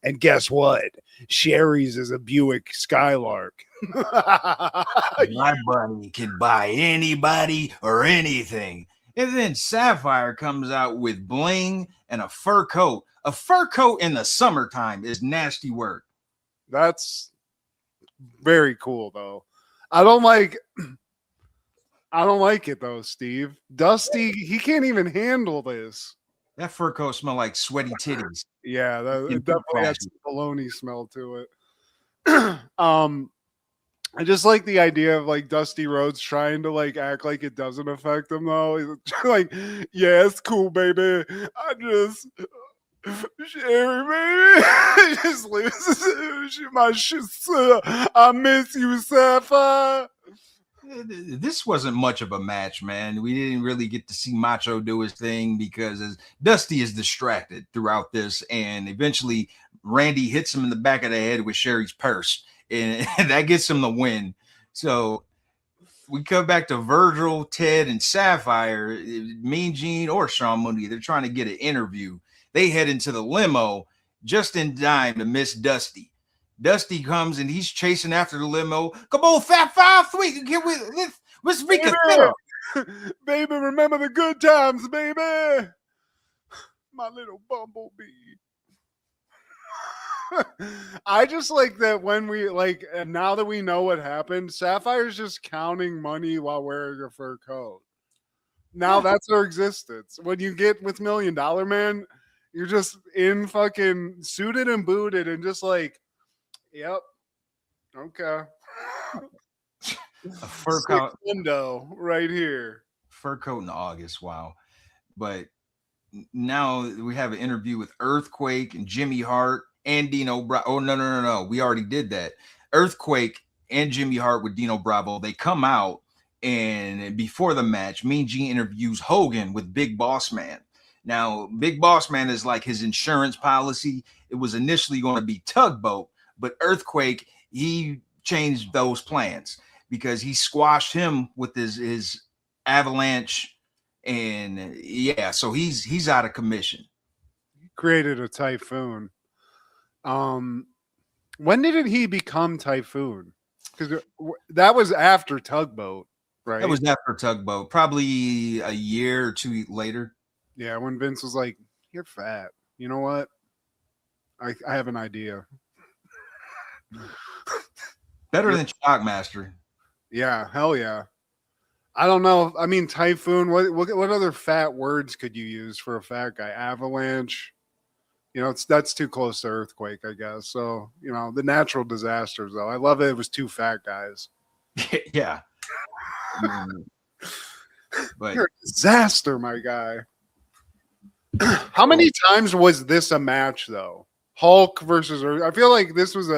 And guess what? Sherry's is a Buick Skylark. My buddy can buy anybody or anything. And then Sapphire comes out with bling and a fur coat. A fur coat in the summertime is nasty work. That's very cool, though. I don't like it though, Steve. Dusty, he can't even handle this. That fur coat smells like sweaty titties. Yeah, it definitely has some bologna smell to it. I just like the idea of like Dusty Rhodes trying to like act like it doesn't affect him though. He's like, yeah, it's cool, baby. I just Sherry, baby, just loses my shit. I miss you, Sapphire. This wasn't much of a match, man. We didn't really get to see Macho do his thing because Dusty is distracted throughout this, and eventually Randy hits him in the back of the head with Sherry's purse, and that gets him the win. So we come back to Virgil, Ted, and Sapphire. Mean Gene or Sean Mooney, they're trying to get an interview. They head into the limo just in time to miss Dusty. Dusty comes and he's chasing after the limo. Come on, Fat 5-3. Let's make a thing. Baby, remember the good times, baby. My little bumblebee. I just like that when we like, and now that we know what happened, Sapphire's just counting money while wearing a fur coat. Now that's her existence. When you get with $1 Million Man, you're just in fucking suited and booted and just like, yep. Okay. A fur coat window right here. Fur coat in August. Wow. But now we have an interview with Earthquake and Jimmy Hart and Dino Bravo. Oh, no. We already did that. Earthquake and Jimmy Hart with Dino Bravo. They come out, and before the match, Mean Gene interviews Hogan with Big Boss Man. Now, Big Boss Man is like his insurance policy. It was initially going to be Tugboat, but Earthquake, he changed those plans because he squashed him with his Avalanche, and yeah, so he's out of commission. Created a Typhoon. When did he become Typhoon? Because that was after Tugboat, right? That was after Tugboat, probably a year or two later. Yeah, when Vince was like, "You're fat. You know what? I have an idea." Better than Shockmaster. Yeah, hell yeah. I don't know. I mean, Typhoon. What other fat words could you use for a fat guy? Avalanche. You know, that's too close to Earthquake, I guess. So, you know, the natural disasters, though. I love it. It was two fat guys. Yeah. But you're a disaster, my guy. How many times was this a match, though? Hulk versus Earth. I feel like this was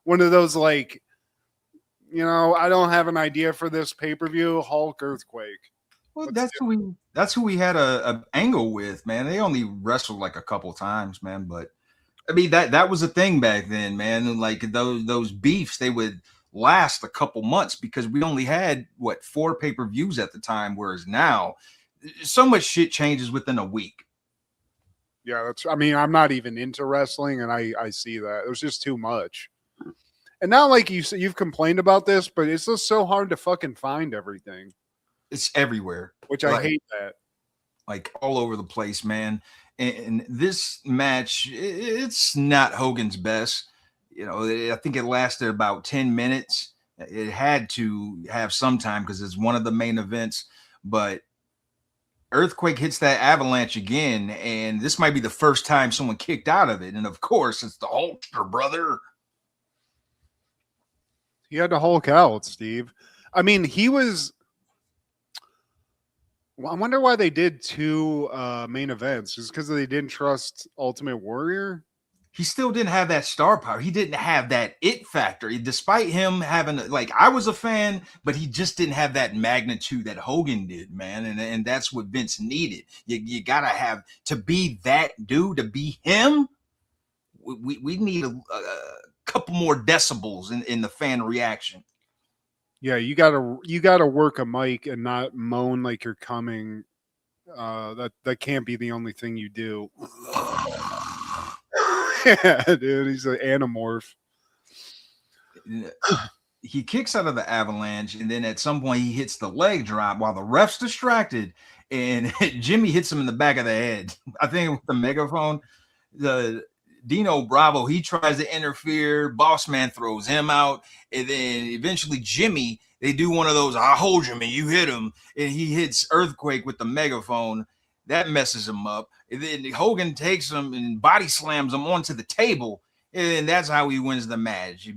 one of those, like, you know, I don't have an idea for this pay-per-view. Hulk Earthquake. Well, that's who we had a angle with, man. They only wrestled like a couple times, man. But I mean that was a thing back then, man. And like those beefs, they would last a couple months because we only had 4 pay-per-views at the time, whereas now so much shit changes within a week. Yeah, I'm not even into wrestling, and I see that. It was just too much. And now, like you've complained about this, but it's just so hard to fucking find everything. It's everywhere. Which I hate that. Like all over the place, man. And this match, it's not Hogan's best. You know, I think it lasted about 10 minutes. It had to have some time because it's one of the main events, but Earthquake hits that avalanche again, and this might be the first time someone kicked out of it. And of course, it's the Hulkster brother. He had to Hulk out, Steve. I mean, he was. I wonder why they did 2 main events. Just because they didn't trust Ultimate Warrior? He still didn't have that star power. He didn't have that it factor. Despite him having, like, I was a fan, but he just didn't have that magnitude that Hogan did, man. And that's what Vince needed. You got to have, to be that dude, to be him, we need a couple more decibels in the fan reaction. Yeah, you gotta work a mic and not moan like you're coming. That can't be the only thing you do. Yeah, dude, he's an anamorph. He kicks out of the avalanche, and then at some point he hits the leg drop while the ref's distracted, and Jimmy hits him in the back of the head. I think with the megaphone. The Dino Bravo, he tries to interfere. Boss Man throws him out, and then eventually Jimmy, they do one of those, I hold you, man, you hit him, and he hits Earthquake with the megaphone. That messes him up. And then Hogan takes him and body slams him onto the table, and that's how he wins the match.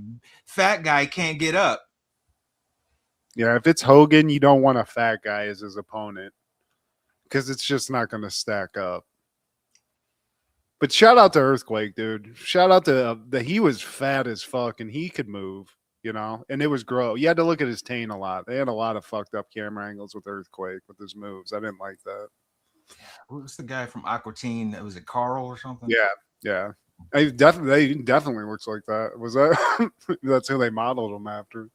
Fat guy can't get up. Yeah, if it's Hogan, you don't want a fat guy as his opponent because it's just not going to stack up. But shout out to Earthquake, dude. Shout out to that he was fat as fuck and he could move, you know, and it was gross. You had to look at his taint a lot. They had a lot of fucked up camera angles with Earthquake with his moves. I didn't like that. What was the guy from Aqua Teen? Was it Carl or something? Yeah. He definitely looks like that. Was that that's who they modeled him after?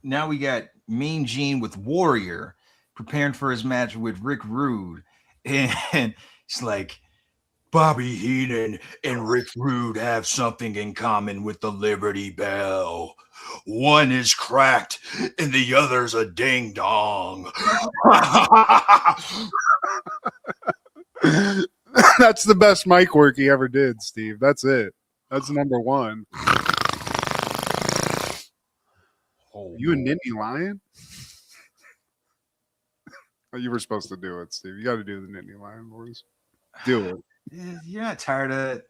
Now we got Mean Gene with Warrior preparing for his match with Rick Rude. And it's like, Bobby Heenan and Rick Rude have something in common with the Liberty Bell. One is cracked and the other's a ding dong. That's the best mic work he ever did, Steve. That's it. That's number one. Oh, you a Nittany Lion? You were supposed to do it, Steve. You got to do the Nittany Lion voice. Do it. You're not tired of it.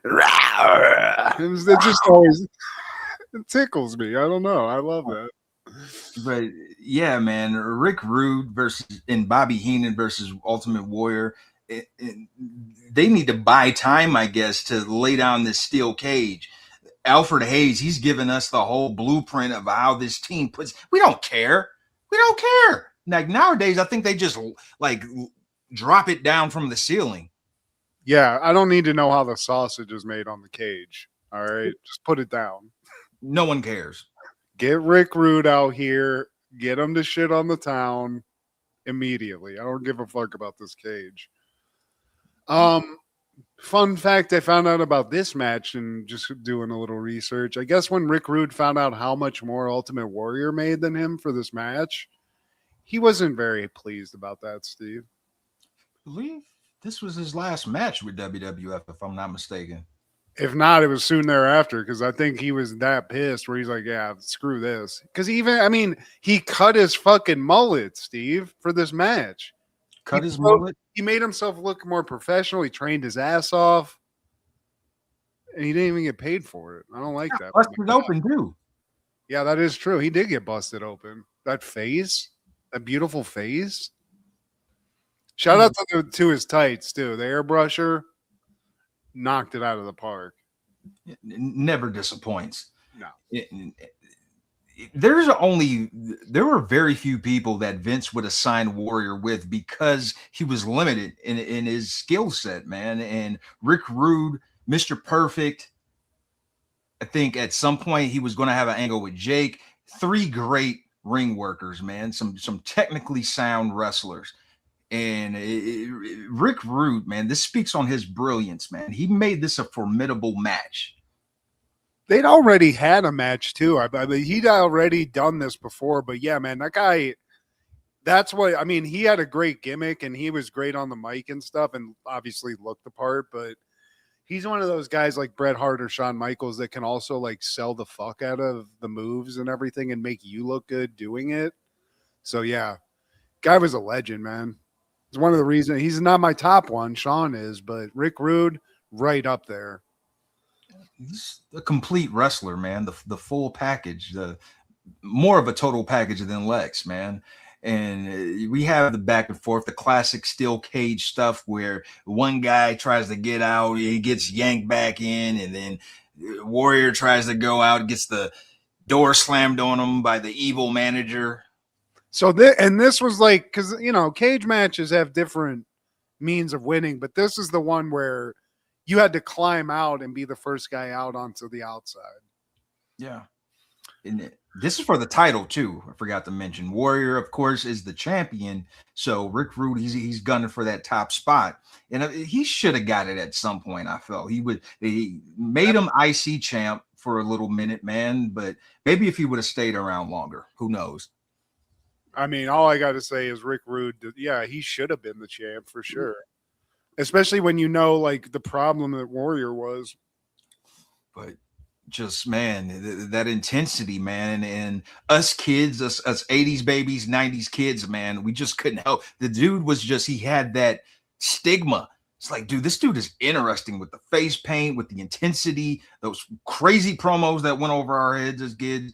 It just always it tickles me. I don't know. I love that. But yeah, man, Rick Rude versus and Bobby Heenan versus Ultimate Warrior. They need to buy time, I guess, to lay down this steel cage. Alfred Hayes, he's given us the whole blueprint of how this team puts. We don't care. We don't care. Like nowadays, I think they just like drop it down from the ceiling. Yeah, I don't need to know how the sausage is made on the cage. All right, just put it down. No one cares. Get Rick Rude out here. Get him to shit on the town immediately. I don't give a fuck about this cage. Fun fact I found out about this match and just doing a little research. I guess when Rick Rude found out how much more Ultimate Warrior made than him for this match, he wasn't very pleased about that, Steve. I believe this was his last match with WWF, if I'm not mistaken. If not, it was soon thereafter because I think he was that pissed where he's like, yeah, screw this. Because he cut his fucking mullet, Steve, for this match. Cut his mullet? He made himself look more professional. He trained his ass off. And he didn't even get paid for it. I don't like that. Busted open, too. Yeah, that is true. He did get busted open. That face, that beautiful face. Shout out to his tights, too. The airbrusher knocked it out of the park. It never disappoints. No. There were very few people that Vince would assign Warrior with because he was limited in his skill set, man. And Rick Rude, Mr. Perfect, I think at some point he was going to have an angle with Jake. 3 great ring workers, man. Some technically sound wrestlers. And Rick Rude, man, this speaks on his brilliance, man. He made this a formidable match. They'd already had a match too. I mean, he'd already done this before, but yeah, man, that guy. That's what I mean. He had a great gimmick, and he was great on the mic and stuff, and obviously looked the part. But he's one of those guys like Bret Hart or Shawn Michaels that can also like sell the fuck out of the moves and everything, and make you look good doing it. So yeah, guy was a legend, man. It's one of the reasons he's not my top one. Shawn is, but Rick Rude right up there. He's a complete wrestler, man. The full package, the more of a total package than Lex, man. And we have the back and forth, the classic steel cage stuff where one guy tries to get out, he gets yanked back in, and then Warrior tries to go out, gets the door slammed on him by the evil manager. So this was like, because cage matches have different means of winning, but this is the one where you had to climb out and be the first guy out onto the outside. Yeah. And this is for the title too. I forgot to mention Warrior, of course, is the champion. So Rick Rude, he's gunning for that top spot, and he should have got it at some point. I felt he made him IC champ for a little minute, man. But maybe if he would have stayed around longer, who knows? I mean, all I got to say is Rick Rude. Yeah, he should have been the champ for sure. Especially when like the problem that Warrior was. But just, man, that intensity, man, and us kids, us 80s babies, 90s kids, man, we just couldn't help. The dude was just, he had that stigma. It's like, dude, this dude is interesting with the face paint, with the intensity, those crazy promos that went over our heads as kids.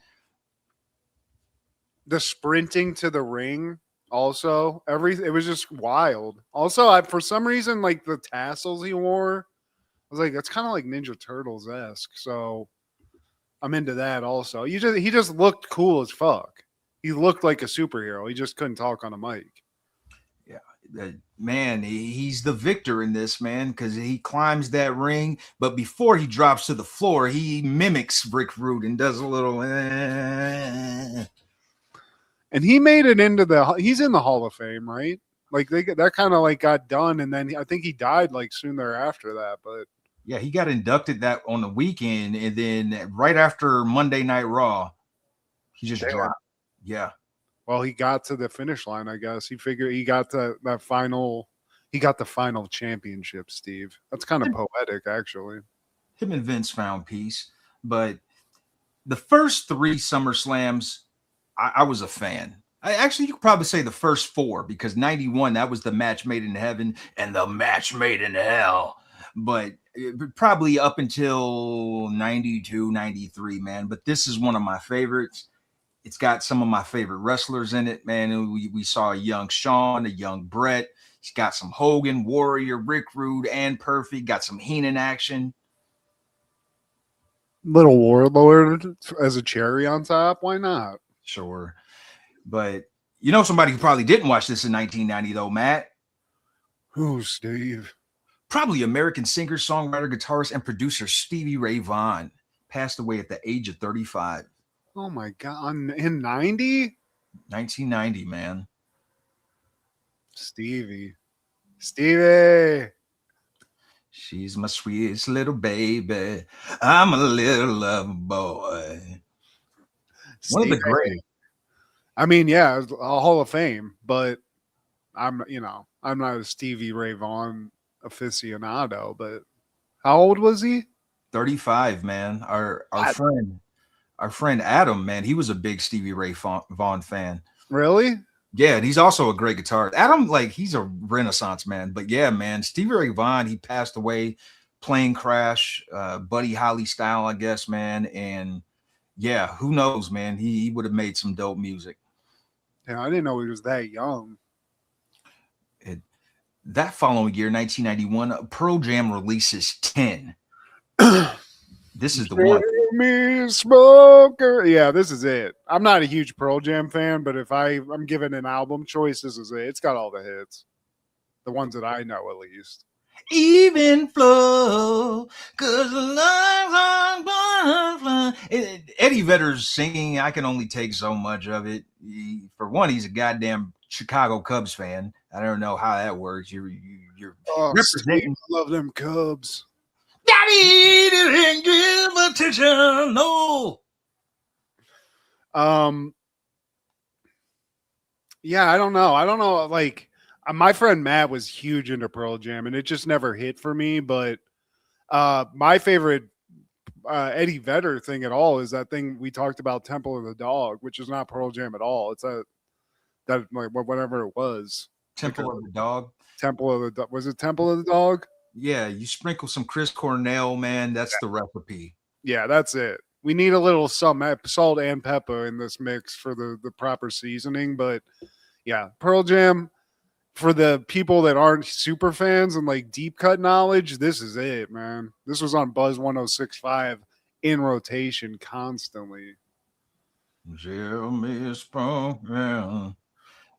The sprinting to the ring. Also, it was just wild. Also, for some reason, like the tassels he wore, I was like, that's kind of like Ninja Turtles esque. So I'm into that. Also, he just looked cool as fuck. He looked like a superhero. He just couldn't talk on a mic. Yeah, man, he's the victor in this, man, because he climbs that ring, but before he drops to the floor, he mimics Rick Rude and does a little. And he made it into he's in the Hall of Fame, right? Like that kind of like got done, and then I think he died like soon thereafter that. But yeah, he got inducted that on the weekend, and then right after Monday Night Raw, he just dropped. Yeah. Well, he got to the finish line, I guess. He figured he got to that final. He got the final championship, Steve. That's kind of poetic, actually. Him and Vince found peace, but the first 3 SummerSlams, I was a fan. You could probably say the first 4, because 91, that was the match made in heaven and the match made in hell. But probably up until 92, 93, man. But this is one of my favorites. It's got some of my favorite wrestlers in it, man. We saw a young Shawn, a young Bret. He's got some Hogan, Warrior, Rick Rude, and Perfect. Got some Heenan action. Little Warlord as a cherry on top. Why not? Sure. But somebody who probably didn't watch this in 1990, though, Matt. Who, Steve? Probably American singer, songwriter, guitarist, and producer Stevie Ray Vaughan. Passed away at the age of 35. Oh, my God. In 90? 1990, man. Stevie. She's my sweetest little baby. I'm a little love boy. One of the great. I mean, yeah, a Hall of Fame, but I'm not a Stevie Ray Vaughan aficionado, but how old was he? 35, man. Our friend Adam, man, he was a big Stevie Ray Vaughan fan. Really? Yeah, and he's also a great guitarist. Adam, like, he's a renaissance man. But yeah, man, Stevie Ray Vaughan, he passed away, plane crash, Buddy Holly style, I guess, man. And yeah, who knows, man? He would have made some dope music. Yeah, I didn't know he was that young. That following year, 1991, Pearl Jam releases 10. This is the one. Me smoker. Yeah, this is it. I'm not a huge Pearl Jam fan, but if I'm given an album choice, this is it. It's got all the hits. The ones that I know, at least. Even flow, 'cause the love Eddie Vedder's singing, I can only take so much of it. For one, he's a goddamn Chicago Cubs fan. I don't know how that works. You're representing. Steve, I love them Cubs. Daddy didn't give attention. No. Yeah, I don't know. Like, my friend Matt was huge into Pearl Jam, and it just never hit for me. But my favorite Eddie Vedder thing at all is that thing we talked about, Temple of the Dog, which is not Pearl Jam at all. It's that like whatever it was. Temple of the Dog. Temple of the was it Temple of the Dog? Yeah, you sprinkle some Chris Cornell, man. That's the recipe. Yeah, that's it. We need a little salt and pepper in this mix for the proper seasoning. But yeah, Pearl Jam, for the people that aren't super fans and like deep cut knowledge, this is it, man. This was on Buzz 106.5 in rotation constantly. Jimmy Sprung.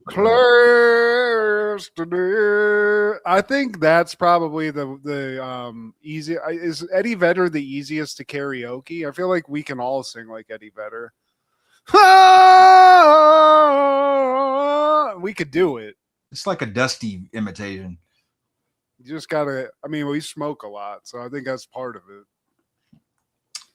Class today. I think that's probably the easy. Is Eddie Vedder the easiest to karaoke? I feel like we can all sing like Eddie Vedder. We could do it. It's like a Dusty imitation. You just gotta. I mean, we smoke a lot, so I think that's part of it.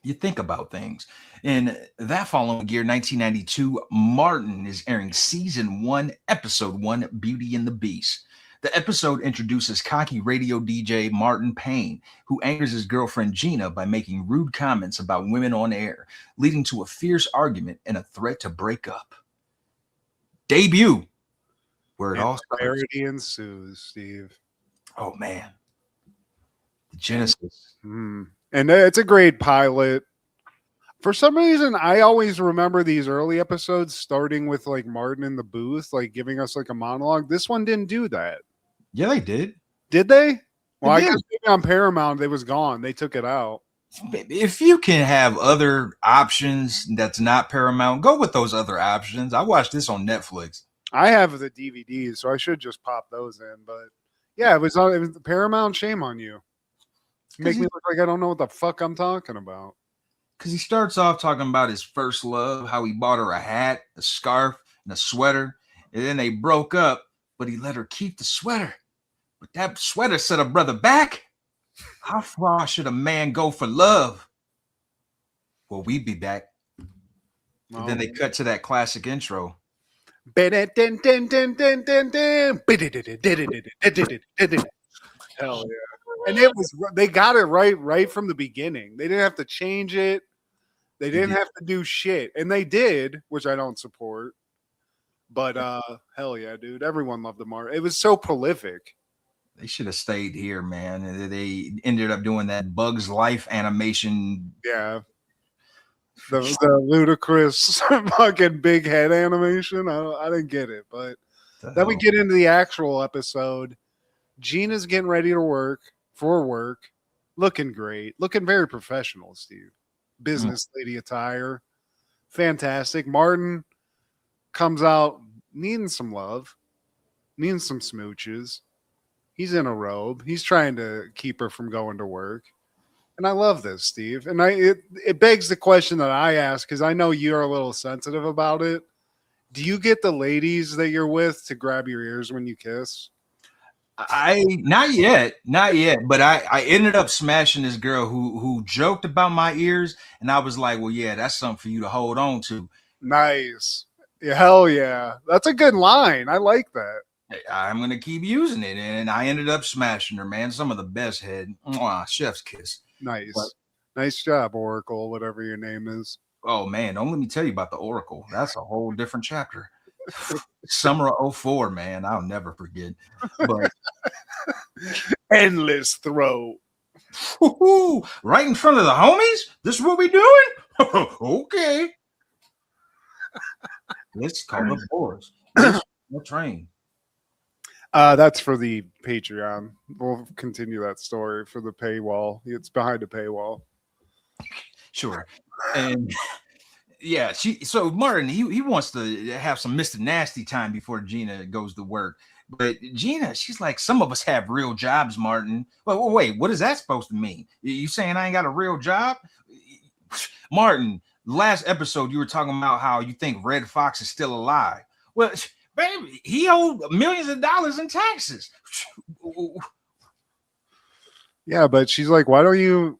You think about things. In that following year, 1992, Martin is airing season 1, episode 1, Beauty and the Beast. The episode introduces cocky radio DJ Martin Payne, who angers his girlfriend Gina by making rude comments about women on air, leading to a fierce argument and a threat to break up. Debut, where it all starts. Clarity ensues, Steve. Oh, man. The Genesis. And it's a great pilot. For some reason, I always remember these early episodes starting with like Martin in the booth, like giving us like a monologue. This one didn't do that. Yeah, they did. Did they? Well, I guess maybe on Paramount, it was gone. They took it out. If you can have other options that's not Paramount, go with those other options. I watched this on Netflix. I have the DVDs, so I should just pop those in. But yeah, it was Paramount. Shame on you. Make me look like I don't know what the fuck I'm talking about. Because he starts off talking about his first love, how he bought her a hat, a scarf, and a sweater. And then they broke up, but he let her keep the sweater. But that sweater set a brother back. How far should a man go for love? Well, we'd be back. And then they cut to that classic intro. Hell yeah. And they got it right from the beginning. They didn't have to change it. They didn't have to do shit. And they did, which I don't support. But hell yeah, dude. Everyone loved the Martin. It was so prolific. They should have stayed here, man. They ended up doing that Bugs Life animation. Yeah. The ludicrous fucking big head animation. I didn't get it. But then we get into the actual episode. Gina's getting ready to work. For work, looking great, looking very professional, Steve. Business lady attire, fantastic. Martin comes out needing some love, needing some smooches. He's in a robe. He's trying to keep her from going to work, and I love this, Steve. And it begs the question that I ask, because I know you're a little sensitive about it. Do you get the ladies that you're with to grab your ears when you kiss? Not yet, but I ended up smashing this girl who joked about my ears, and I was like, well, yeah, that's something for you to hold on to. Nice. Yeah, hell yeah. That's a good line. I like that. I'm gonna keep using it, and I ended up smashing her, man. Some of the best head. Mwah, chef's kiss. Nice. Nice job, Oracle, whatever your name is. Oh man, don't let me tell you about the Oracle. That's a whole different chapter. Summer of 04, man. I'll never forget. But endless throw. Right in front of the homies? This is what we doing? Okay. Let's call the boys. The train. That's for the Patreon. We'll continue that story for the paywall. It's behind a paywall. Sure. And yeah, so Martin, he wants to have some Mr. Nasty time before Gina goes to work. But Gina, she's like, some of us have real jobs, Martin. Well, wait, what is that supposed to mean? You saying I ain't got a real job? Martin, last episode you were talking about how you think Red Fox is still alive. Well, baby, he owed millions of dollars in taxes. Yeah, but she's like, why don't you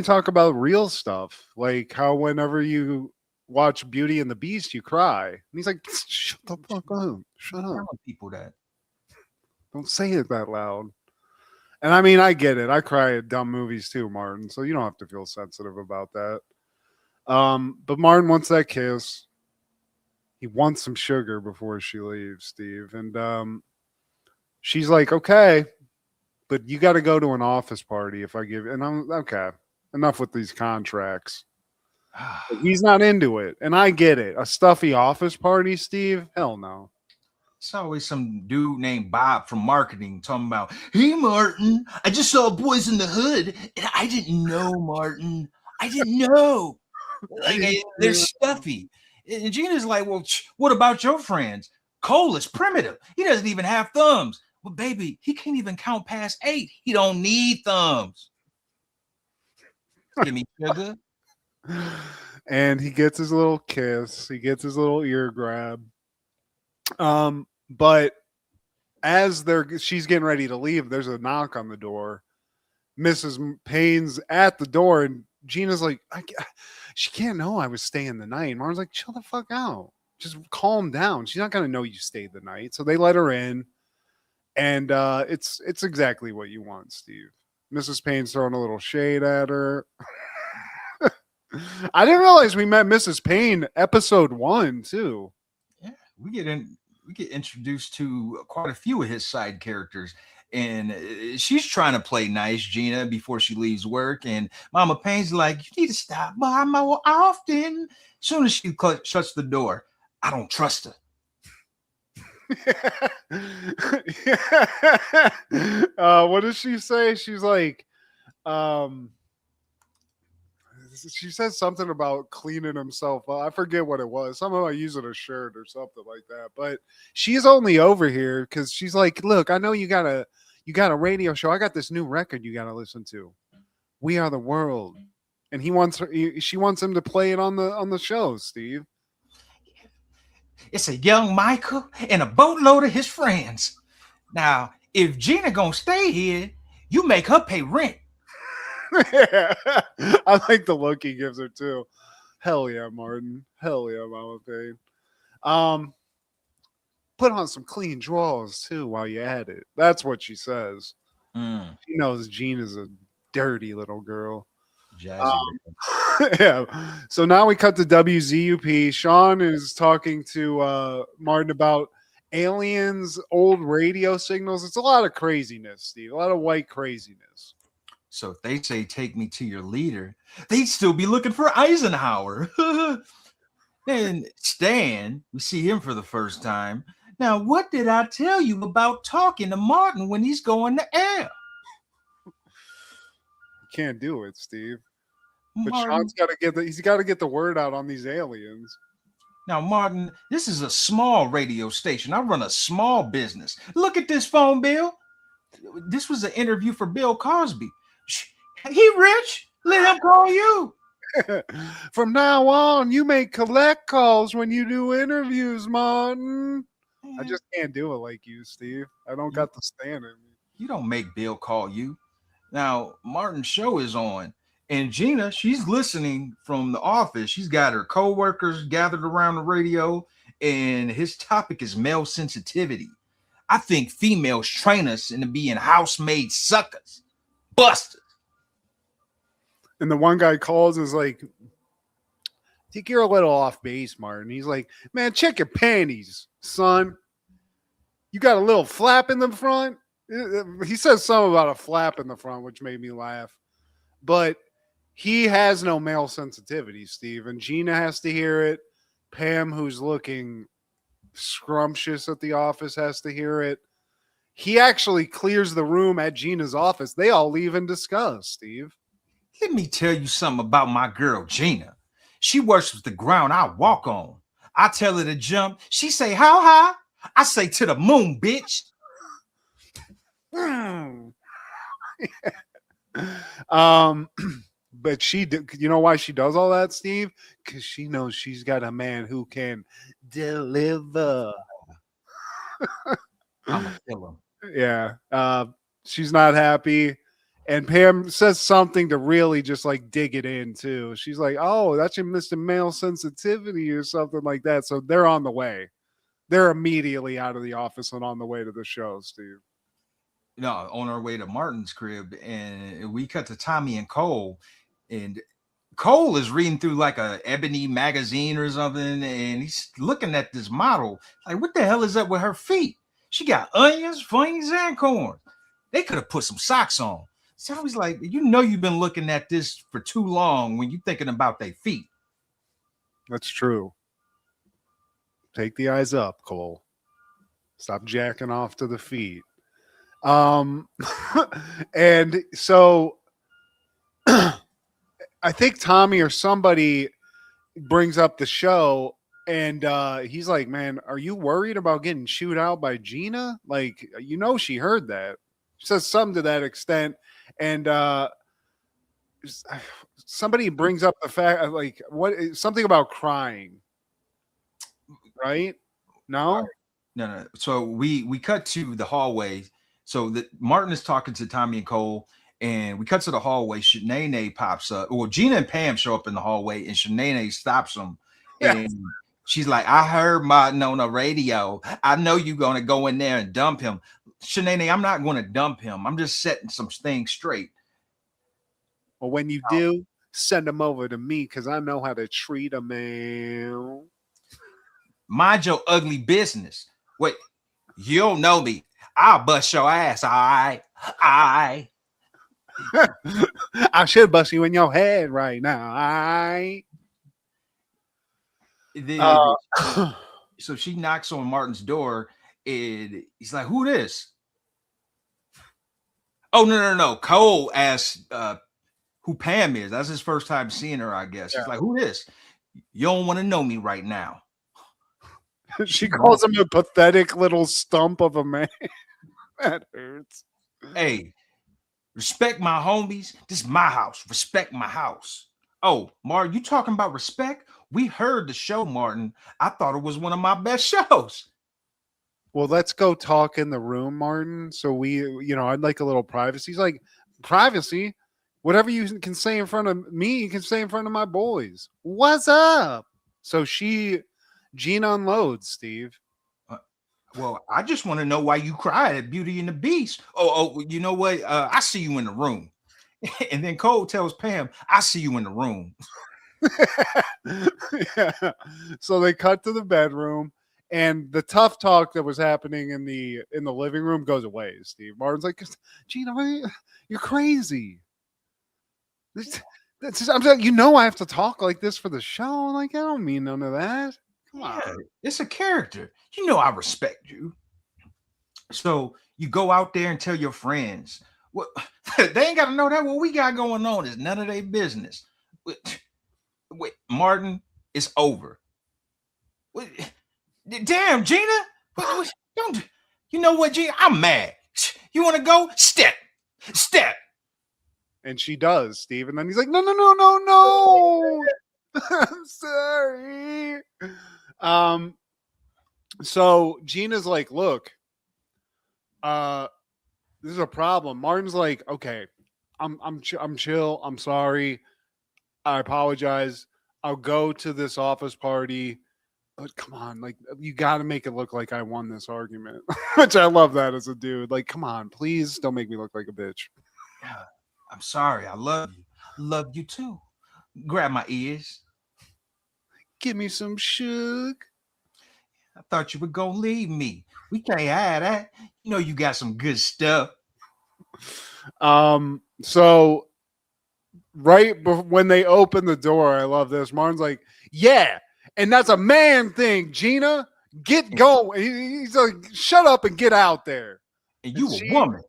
talk about real stuff? Like how whenever you watch Beauty and the Beast, you cry. And he's like, shut the fuck up. Shut up. Telling people that. Don't say it that loud. And I mean, I get it. I cry at dumb movies too, Martin. So you don't have to feel sensitive about that. But Martin wants that kiss. He wants some sugar before she leaves, Steve. And she's like, okay, but you got to go to an office party if I give you. And I'm okay. Enough with these contracts. But he's not into it. And I get it. A stuffy office party, Steve? Hell no. It's always some dude named Bob from marketing talking about, hey, Martin, I just saw Boys in the Hood, and I didn't know, Martin. I didn't know. Like, they're stuffy. And Gina's like, well, what about your friends? Cole is primitive. He doesn't even have thumbs. Well, baby, he can't even count past 8. He don't need thumbs. Give me sugar. And he gets his little kiss. He gets his little ear grab. But as she's getting ready to leave, there's a knock on the door. Mrs. Payne's at the door, and Gina's like, she can't know I was staying the night. And Martin's like, chill the fuck out. Just calm down. She's not gonna know you stayed the night. So they let her in, and it's exactly what you want, Steve. Mrs. Payne's throwing a little shade at her. I didn't realize we met Mrs. Payne episode 1 too. Yeah, we get introduced to quite a few of his side characters, and she's trying to play nice, Gina, before she leaves work. And Mama Payne's like, you need to stop by more often. As soon as she shuts the door, I don't trust her. What does she say? She's like, she says something about cleaning himself up. I forget what it was. Something about using a shirt or something like that. But she's only over here because she's like, look, I know you got a radio show. I got this new record you got to listen to. We Are the World. And she wants him to play it on the show, Steve. It's a young Michael and a boatload of his friends. Now, if Gina gonna stay here, you make her pay rent. Yeah. I like the look he gives her too. Hell yeah, Martin. Hell yeah, Mama Payne. Put on some clean drawers too while you're at it. That's what she says. She knows Gina's a dirty little girl. Yeah. So now we cut to WZUP. Sean is talking to Martin about aliens, old radio signals. It's a lot of craziness, Steve. A lot of white craziness. So if they say, take me to your leader, they'd still be looking for Eisenhower. Then Stan, we see him for the first time. Now, what did I tell you about talking to Martin when he's going to air? Can't do it, Steve. But Martin, Sean's got to get the word out on these aliens. Now, Martin, this is a small radio station. I run a small business. Look at this phone bill. This was an interview for Bill Cosby. He rich. Let him call you. From now on, you may collect calls when you do interviews, Martin. I just can't do it like you, Steve. I don't got the stand in me. You don't make Bill call you. Now, Martin's show is on, and Gina, she's listening from the office. She's got her coworkers gathered around the radio, and his topic is male sensitivity. I think females train us into being housemaid suckers, busters. And the one guy calls and is like, I think you're a little off base, Martin. He's like, man, check your panties, son. You got a little flap in the front? He says something about a flap in the front, which made me laugh. But he has no male sensitivity, Steve. And Gina has to hear it. Pam, who's looking scrumptious at the office, has to hear it. He actually clears the room at Gina's office. They all leave in disgust, Steve. Let me tell you something about my girl, Gina. She worships the ground I walk on. I tell her to jump. She say, how high? I say to the moon, bitch. but you know why she does all that, Steve? Because she knows she's got a man who can deliver. I'm gonna kill him. Yeah. She's not happy. And Pam says something to really just like dig it in too. She's like, "Oh, that's your Mr. Male Sensitivity" or something like that. So they're on the way. They're immediately out of the office and on the way to the show, Steve. On our way to Martin's crib, and we cut to Tommy and Cole, and Cole is reading through like a Ebony magazine or something, and he's looking at this model. Like, what the hell is up with her feet? She got onions, fungus, and corn. They could have put some socks on. So I was like, you've been looking at this for too long when you're thinking about their feet. That's true. Take the eyes up, Cole. Stop jacking off to the feet. And so I think Tommy or somebody brings up the show, and he's like, "Man, are you worried about getting chewed out by Gina? Like, she heard that." She says something to that extent, and somebody brings up the fact, like, something about crying, right? No. No. So we cut to the hallway. So Martin is talking to Tommy and Cole, and we cut to the hallway. Shanae pops up. Well, Gina and Pam show up in the hallway, and Shanae stops them. And she's like, "I heard Martin on the radio. I know you're going to go in there and dump him." Shanae, I'm not going to dump him. I'm just setting some things straight. Well, when you do, send him over to me because I know how to treat a man. Mind your ugly business. Wait, you don't know me. I'll bust your ass. I should bust you in your head right now. So she knocks on Martin's door, and he's like, "Who this?" Oh, no. Cole asks who Pam is. That's his first time seeing her, I guess. Yeah. He's like, "Who this? You don't want to know me right now." She calls him a pathetic little stump of a man. That hurts. Hey, respect my homies. This is my house. Respect my house. Oh, Martin, you talking about respect? We heard the show, Martin. I thought it was one of my best shows. Well, let's go talk in the room, Martin. So I'd like a little privacy. He's like, privacy? Whatever you can say in front of me, you can say in front of my boys. What's up? So Gina unloads, Steve. Well, I just want to know why you cried at Beauty and the Beast. Oh, you know what? I see you in the room. And then Cole tells Pam, "I see you in the room." Yeah. So they cut to the bedroom, and the tough talk that was happening in the living room goes away. Steve Martin's like, "Gina, you're crazy." I'm like, I have to talk like this for the show. Like, I don't mean none of that. Come on. It's a character. I respect you. So you go out there and tell your friends. Well, they ain't got to know that. What we got going on is none of their business. Wait, Martin, it's over. Damn, Gina. Don't. You know what, Gina? I'm mad. You want to go? Step. And she does, Steve. And then he's like, no. I'm sorry. So Gina's like, look, this is a problem. Martin's like, okay, I'm chill. I'm sorry. I apologize. I'll go to this office party. But come on, like, you got to make it look like I won this argument, which I love that as a dude. Like, come on, please don't make me look like a bitch. Yeah, I'm sorry. I love you. Love you too. Grab my ears. Give me some sugar. I thought you were going to leave me. We can't have that. You got some good stuff. So right when they open the door, I love this. Martin's like, yeah, and that's a man thing, Gina. Get going. He's like, shut up and get out there. And you a woman.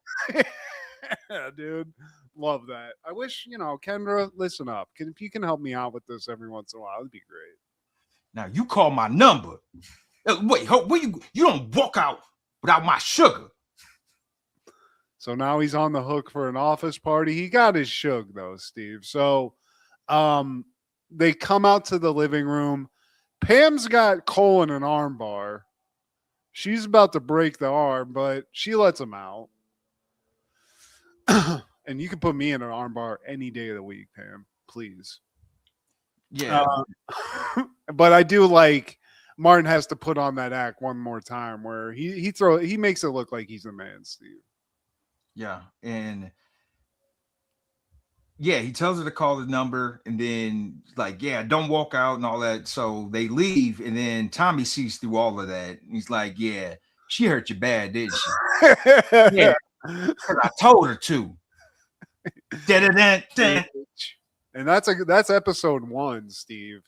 Yeah, dude. Love that. I wish, Kendra, listen up. If you can help me out with this every once in a while, it'd be great. Now you call my number. Wait, you don't walk out without my sugar. So now he's on the hook for an office party. He got his shug though, Steve. So They come out to the living room. Pam's got Cole in an arm bar. She's about to break the arm, but she lets him out. And you can put me in an arm bar any day of the week, Pam. Please. Yeah. But I do like Martin has to put on that act one more time where he makes it look like he's a man, Steve. Yeah. And yeah, he tells her to call the number and then like, yeah, don't walk out and all that. So they leave and then Tommy sees through all of that. And he's like, yeah, she hurt you bad, didn't she? Yeah. I told her to. And that's episode 1, Steve.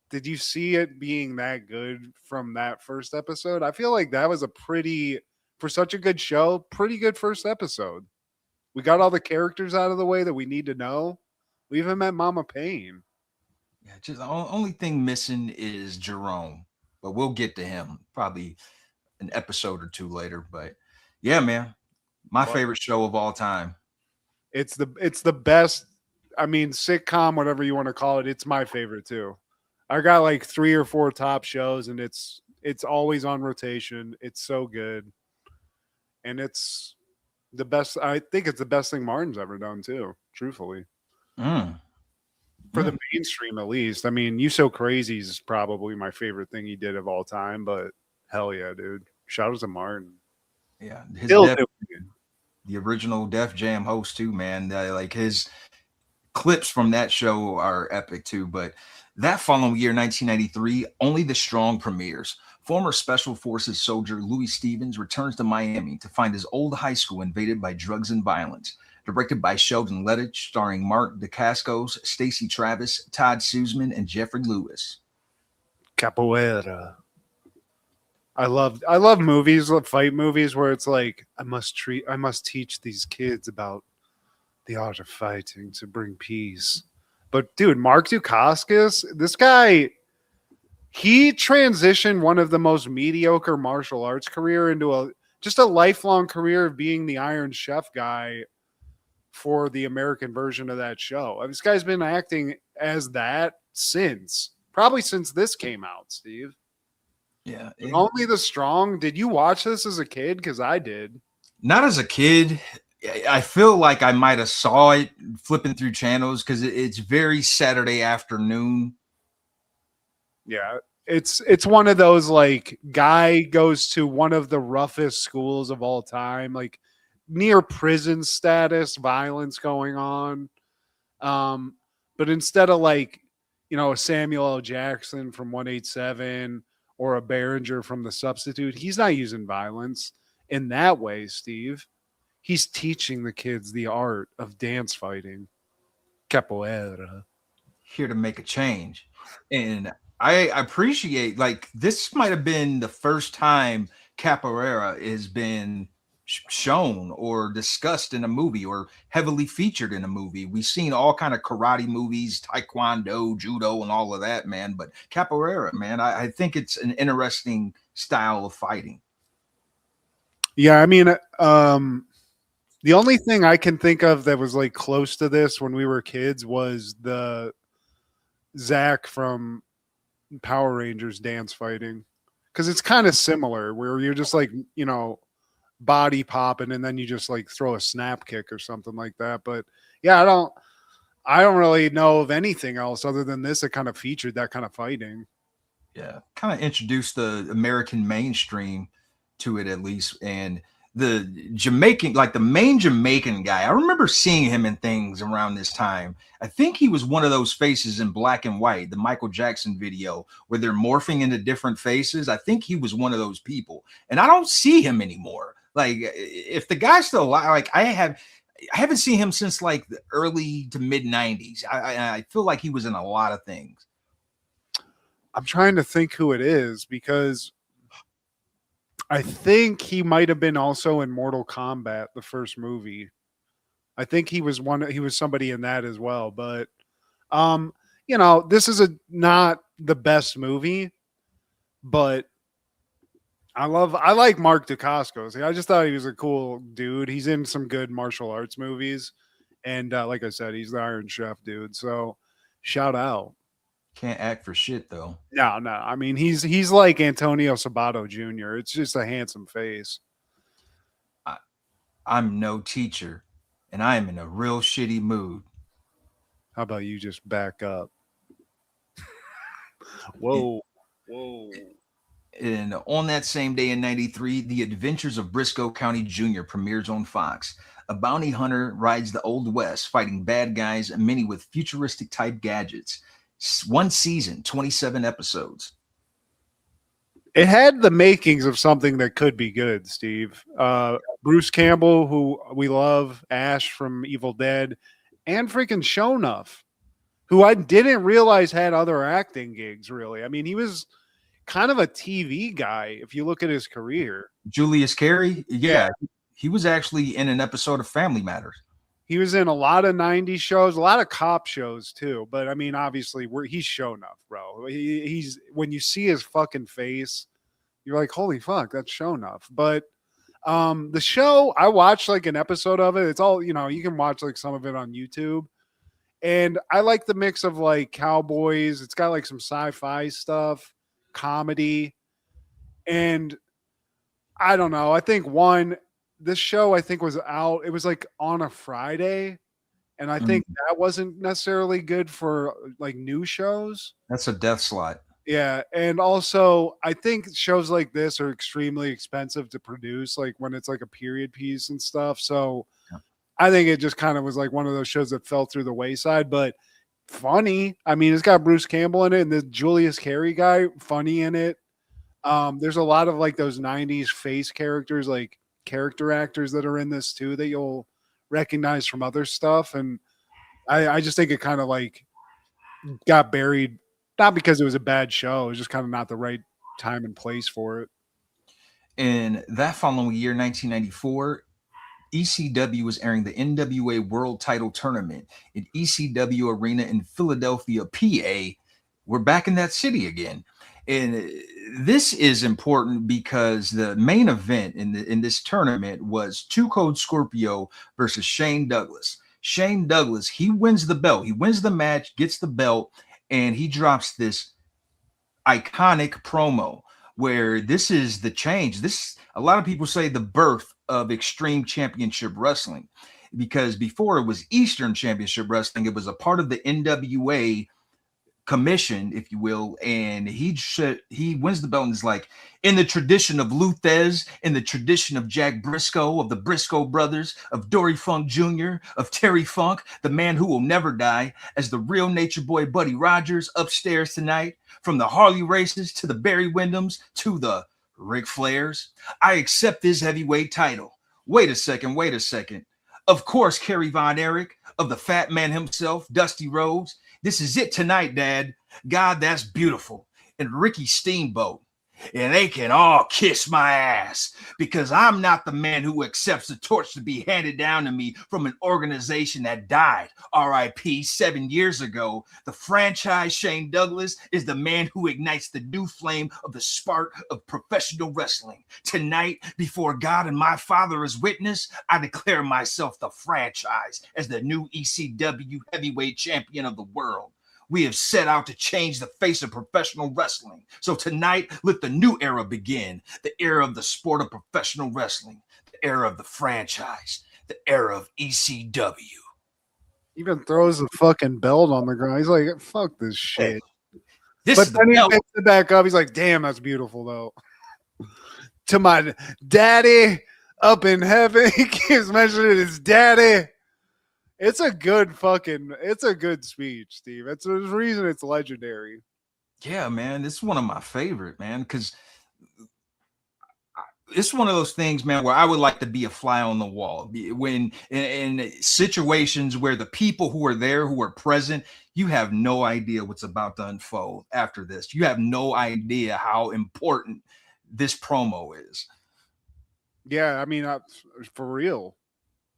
Did you see it being that good from that first episode? I feel like that was for such a good show, pretty good first episode. We got all the characters out of the way that we need to know. We even met Mama Payne. Yeah, just the only thing missing is Jerome, but we'll get to him probably an episode or 2 later. But yeah, man, my favorite show of all time. It's the best. I mean, sitcom, whatever you want to call it. It's my favorite too. I got like 3 or 4 top shows, and it's always on rotation. It's so good, and it's the best. I think it's the best thing Martin's ever done too. Truthfully, for the mainstream at least. I mean, You So Crazy is probably my favorite thing he did of all time. But hell yeah, dude! Shout out to Martin. Yeah, the original Def Jam host too, man. Like his clips from that show are epic too. But that following year, 1993, Only the Strong premieres. Former Special Forces soldier Louis Stevens returns to Miami to find his old high school invaded by drugs and violence. Directed by Sheldon Lettich, starring Mark Dacascos, Stacey Travis, Todd Sussman, and Jeffrey Lewis. Capoeira. I love movies, fight movies where it's like I must teach these kids about the art of fighting to bring peace. But dude, Mark Dacascos, this guy, he transitioned one of the most mediocre martial arts career into a lifelong career of being the Iron Chef guy for the American version of that show. This guy's been acting as that probably since this came out, Steve. Yeah. Only the Strong. Did you watch this as a kid? Because I did. Not as a kid. I feel like I might have saw it flipping through channels because it's very Saturday afternoon. Yeah. It's one of those like guy goes to one of the roughest schools of all time, like near prison status, violence going on. But instead of like, a Samuel L. Jackson from 187 or a Behringer from The Substitute, he's not using violence in that way, Steve. He's teaching the kids the art of dance fighting. Capoeira. Here to make a change. And I appreciate, like, this might have been the first time capoeira has been shown or discussed in a movie or heavily featured in a movie. We've seen all kind of karate movies, taekwondo, judo, and all of that, man. But capoeira, man, I think it's an interesting style of fighting. Yeah, I mean, the only thing I can think of that was like close to this when we were kids was the Zach from Power Rangers dance fighting, because it's kind of similar where you're just like, body popping and then you just like throw a snap kick or something like that. But yeah, I don't really know of anything else other than this that kind of featured that kind of fighting. Yeah, kind of introduced the American mainstream to it at least. And the Jamaican, like the main Jamaican guy, I remember seeing him in things around this time. I think he was one of those faces in black and white, the Michael Jackson video where they're morphing into different faces. I think he was one of those people, and I don't see him anymore. Like, if the guy's still alive, like I haven't seen him since like the early to mid 90s. I feel like he was in a lot of things. I'm trying to think who it is because I think he might have been also in Mortal Kombat, the first movie. I think he was somebody in that as well. But this is not the best movie, but I like Mark Dacascos. I just thought he was a cool dude. He's in some good martial arts movies, And like I said, he's the Iron Chef, dude. So shout out. Can't act for shit though. No, no. I mean, he's like Antonio Sabato Jr. It's just a handsome face. I'm no teacher, and I am in a real shitty mood. How about you just back up? Whoa, whoa. And on that same day in 93, The Adventures of Briscoe County Jr. premieres on Fox. A bounty hunter rides the Old West, fighting bad guys, many with futuristic type gadgets. One season, 27 episodes. It had the makings of something that could be good, Steve. Bruce Campbell, who we love, Ash from Evil Dead, and freaking Shonuff, who I didn't realize had other acting gigs, really. I mean, he was kind of a TV guy if you look at his career. Julius Carey, yeah, he was actually in an episode of Family Matters. He was in a lot of 90s shows, a lot of cop shows too. But I mean, obviously, he's Shonuff, bro. He's when you see his fucking face, you're like, holy fuck, that's Shonuff. But the show, I watched like an episode of it. It's all, you know, you can watch like some of it on YouTube. And I like the mix of like cowboys. It's got like some sci-fi stuff, comedy. And I don't know. I think this show I think was out. It was like on a Friday. And I think that wasn't necessarily good for like new shows. That's a death slot. Yeah. And also I think shows like this are extremely expensive to produce, like when it's like a period piece and stuff. So I think it just kind of was like one of those shows that fell through the wayside, but funny. I mean, it's got Bruce Campbell in it and the Julius Carey guy, funny in it. There's a lot of like those 90s face characters, like character actors that are in this too that you'll recognize from other stuff. And I just think it kind of like got buried, not because it was a bad show. It was just kind of not the right time and place for it. In that following year, 1994, ECW was airing the NWA World Title Tournament at ECW Arena in Philadelphia, PA. We're back in that city again. And this is important because the main event in this tournament was Two Code Scorpio versus Shane Douglas. Shane Douglas, he wins the belt. He wins the match, gets the belt, and he drops this iconic promo where this is the change. A lot of people say the birth of Extreme Championship Wrestling, because before it was Eastern Championship Wrestling, it was a part of the NWA commission, if you will, and he wins the belt and is like, in the tradition of Luthez, in the tradition of Jack Briscoe, of the Briscoe brothers, of Dory Funk Jr., of Terry Funk, the man who will never die, as the real Nature Boy Buddy Rogers upstairs tonight, from the Harley Races to the Barry Windhams to the Ric Flairs, I accept this heavyweight title. Wait a second. Of course, Kerry Von Erich, of the Fat Man himself, Dusty Rhodes. This is it tonight, Dad. God, that's beautiful. And Ricky Steamboat. And they can all kiss my ass, because I'm not the man who accepts the torch to be handed down to me from an organization that died, RIP, 7 years ago. The franchise Shane Douglas is the man who ignites the new flame of the spark of professional wrestling. Tonight, before God and my Father is witness, I declare myself the franchise as the new ECW heavyweight champion of the world. We have set out to change the face of professional wrestling. So tonight, let the new era begin. The era of the sport of professional wrestling. The era of the franchise. The era of ECW. Even throws the fucking belt on the ground. He's like, fuck this shit. But then he picks it back up. He's like, damn, that's beautiful, though. To my daddy up in heaven. He keeps mentioning his daddy. It's a good speech, Steve. It's the reason it's legendary. Yeah, man. This is one of my favorite, man, because it's one of those things, man, where I would like to be a fly on the wall. When in situations where the people who are there, who are present, you have no idea what's about to unfold after this. You have no idea how important this promo is. Yeah, I mean, for real.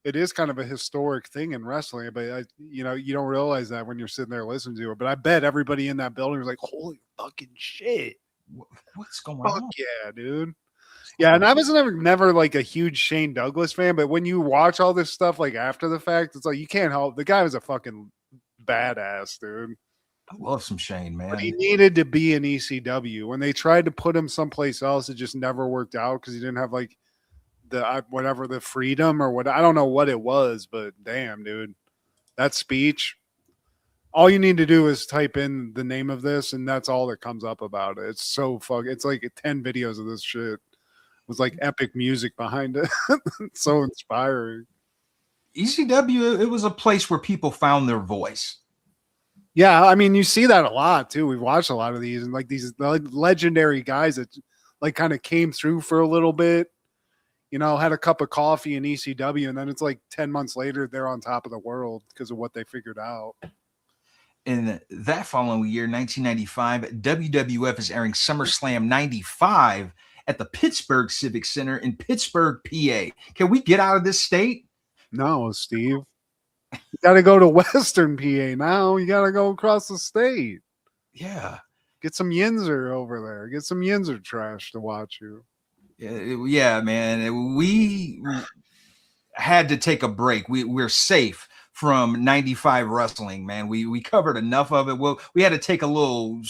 It is kind of a historic thing in wrestling, but you don't realize that when you're sitting there listening to it. But I bet everybody in that building was like, "Holy fucking shit! What's going Fuck on?" Yeah, dude. Yeah, and I was never like a huge Shane Douglas fan, but when you watch all this stuff like after the fact, it's like you can't help. The guy was a fucking badass, dude. I love some Shane, But he man. needed to be in ECW. When they tried to put him someplace else, it just never worked out because he didn't have like the whatever the freedom or what. I don't know what it was, but damn, dude, that speech. All you need to do is type in the name of this, and that's all that comes up about it. It's so fuck. It's like 10 videos of this shit with like epic music behind it. It's so inspiring. ECW, it was a place where people found their voice. Yeah, I mean, you see that a lot too. We've watched a lot of these, and like these legendary guys that like kind of came through for a little bit, had a cup of coffee in ECW, and then it's like 10 months later, they're on top of the world because of what they figured out. In that following year, 1995, WWF is airing SummerSlam 95 at the Pittsburgh Civic Center in Pittsburgh, PA. Can we get out of this state? No, Steve. You got to go to Western PA now. You got to go across the state. Yeah. Get some Yinzer over there. Get some Yinzer trash to watch you. Yeah, man. We had to take a break. We're safe from 95 wrestling, man. We covered enough of it. Well, we had to take a little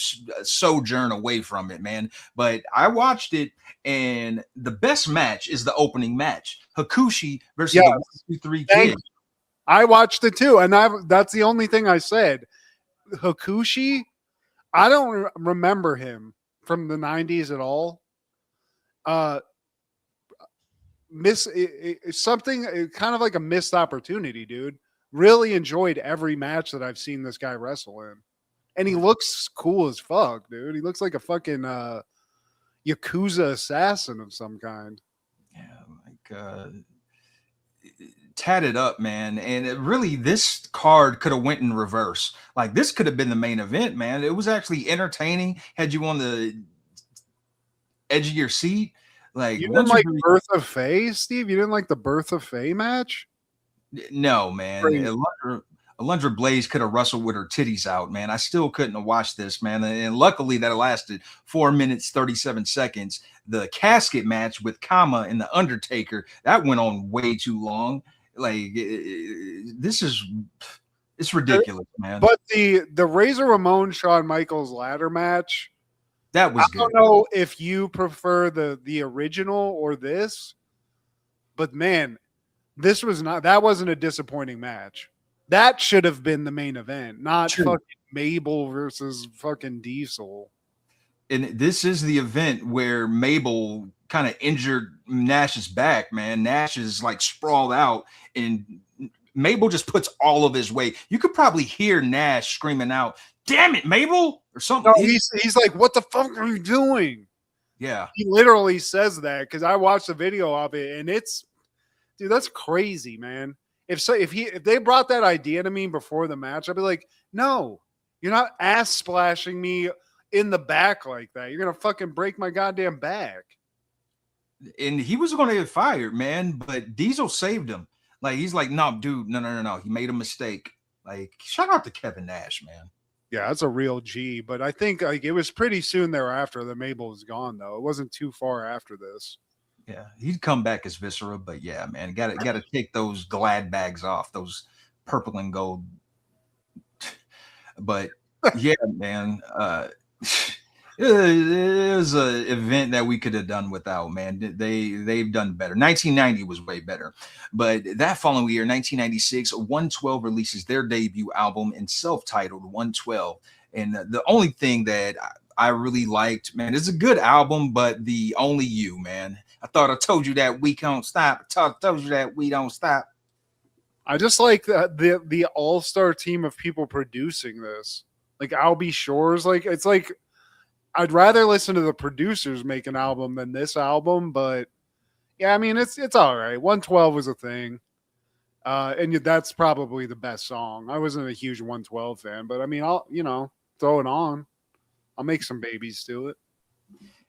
sojourn away from it, man. But I watched it, and the best match is the opening match. Hakushi versus the 1-2-3 Kid. I watched it too, and that's the only thing I said. Hakushi, I don't remember him from the 90s at all. Something kind of like a missed opportunity, dude. Really enjoyed every match that I've seen this guy wrestle in. And he looks cool as fuck, dude. He looks like a fucking Yakuza assassin of some kind. Yeah, like tatted up, man. And really, this card could have went in reverse. Like, this could have been the main event, man. It was actually entertaining. Had you on the edge of your seat. Like, you didn't like Birth of Faye, Steve? You didn't like the Birth of Faye match? No, man. Alundra Blaze could have wrestled with her titties out, man. I still couldn't have watched this, man. And luckily that lasted 4 minutes, 37 seconds. The casket match with Kama and The Undertaker, that went on way too long. Like, it's ridiculous, man. But the Razor Ramon Shawn Michaels ladder match, that was good. I don't know if you prefer the original or this, but man, that wasn't a disappointing match. That should have been the main event, not fucking Mabel versus fucking Diesel. And this is the event where Mabel kind of injured Nash's back, man. Nash is like sprawled out, and Mabel just puts all of his weight. You could probably hear Nash screaming out, "Damn it, Mabel!" or something. No, he's like, "What the fuck are you doing?" Yeah. He literally says that because I watched the video of it, and dude, that's crazy, man. If they brought that idea to me before the match, I'd be like, "No, you're not ass splashing me in the back like that. You're gonna fucking break my goddamn back." And he was gonna get fired, man, but Diesel saved him. Like, he's like, "No, dude, no. He made a mistake." Like, shout out to Kevin Nash, man. Yeah, that's a real G. But I think like it was pretty soon thereafter that Mabel was gone, though. It wasn't too far after this. Yeah, he'd come back as Viscera, but yeah, man, got to take those glad bags off, those purple and gold. But yeah, man, it was an event that we could have done without, man. They've done better. 1990 was way better. But that following year, 1996, 112 releases their debut album and self-titled 112. And the only thing that I really liked, man, it's a good album, but the Only You, man. I thought I told you that we don't stop. I told you that we don't stop. I just like the all-star team of people producing this. Like Albie Shores, like it's like I'd rather listen to the producers make an album than this album, but yeah, I mean it's all right. 112 was a thing. And that's probably the best song. I wasn't a huge 112 fan, but I mean I'll, throw it on. I'll make some babies to it.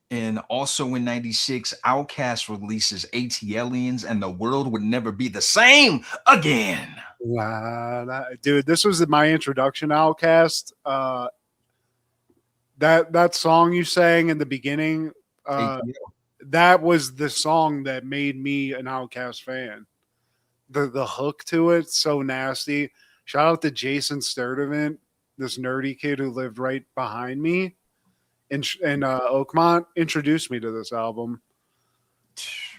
And also in 96, Outkast releases ATLiens and The World Would Never Be the Same Again. Wow, dude, this was my introduction to Outkast. That song you sang in the beginning, that was the song that made me an Outkast fan. The hook to it, so nasty. Shout out to Jason Sturdivant, this nerdy kid who lived right behind me in Oakmont, introduced me to this album.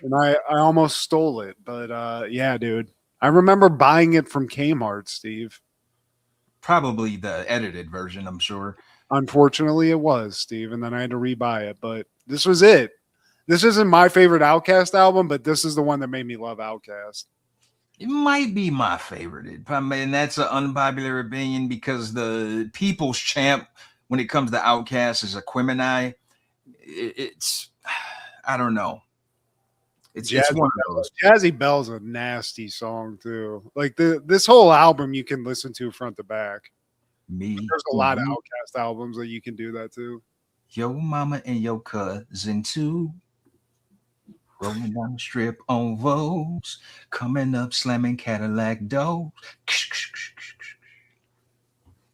And I almost stole it. But yeah, dude. I remember buying it from Kmart, Steve. Probably the edited version, I'm sure. Unfortunately, it was, Steve, and then I had to rebuy it. But this was it. This isn't my favorite Outkast album, but this is the one that made me love Outkast. It might be my favorite. I mean, that's an unpopular opinion because the people's champ when it comes to Outkast is Aquemini. It's I don't know. It's one of those. Jazzy Bell's a nasty song too. Like this whole album you can listen to front to back. There's a lot of Outkast albums that you can do that to. Yo mama and your cousin too. Rolling down the strip on Vogues, coming up slamming Cadillac doors.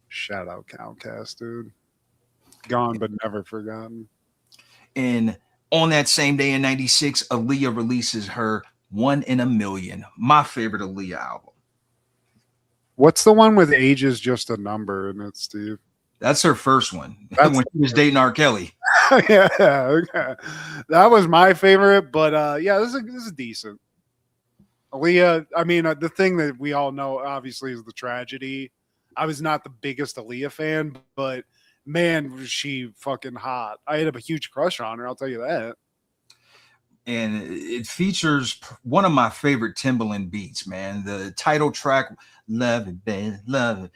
Shout out Outkast, dude. Gone but never forgotten. And on that same day in 96, Aaliyah releases her 1 in a Million, my favorite Aaliyah album. What's the one with Age is Just a Number in it, Steve? That's her first one. That's when she was dating R. Kelly. Yeah, okay. That was my favorite, but yeah, this is decent. Aaliyah, I mean, the thing that we all know, obviously, is the tragedy. I was not the biggest Aaliyah fan, but man, was she fucking hot. I had a huge crush on her, I'll tell you that. And it features one of my favorite Timbaland beats, man. The title track, Love It, Babe, Love It.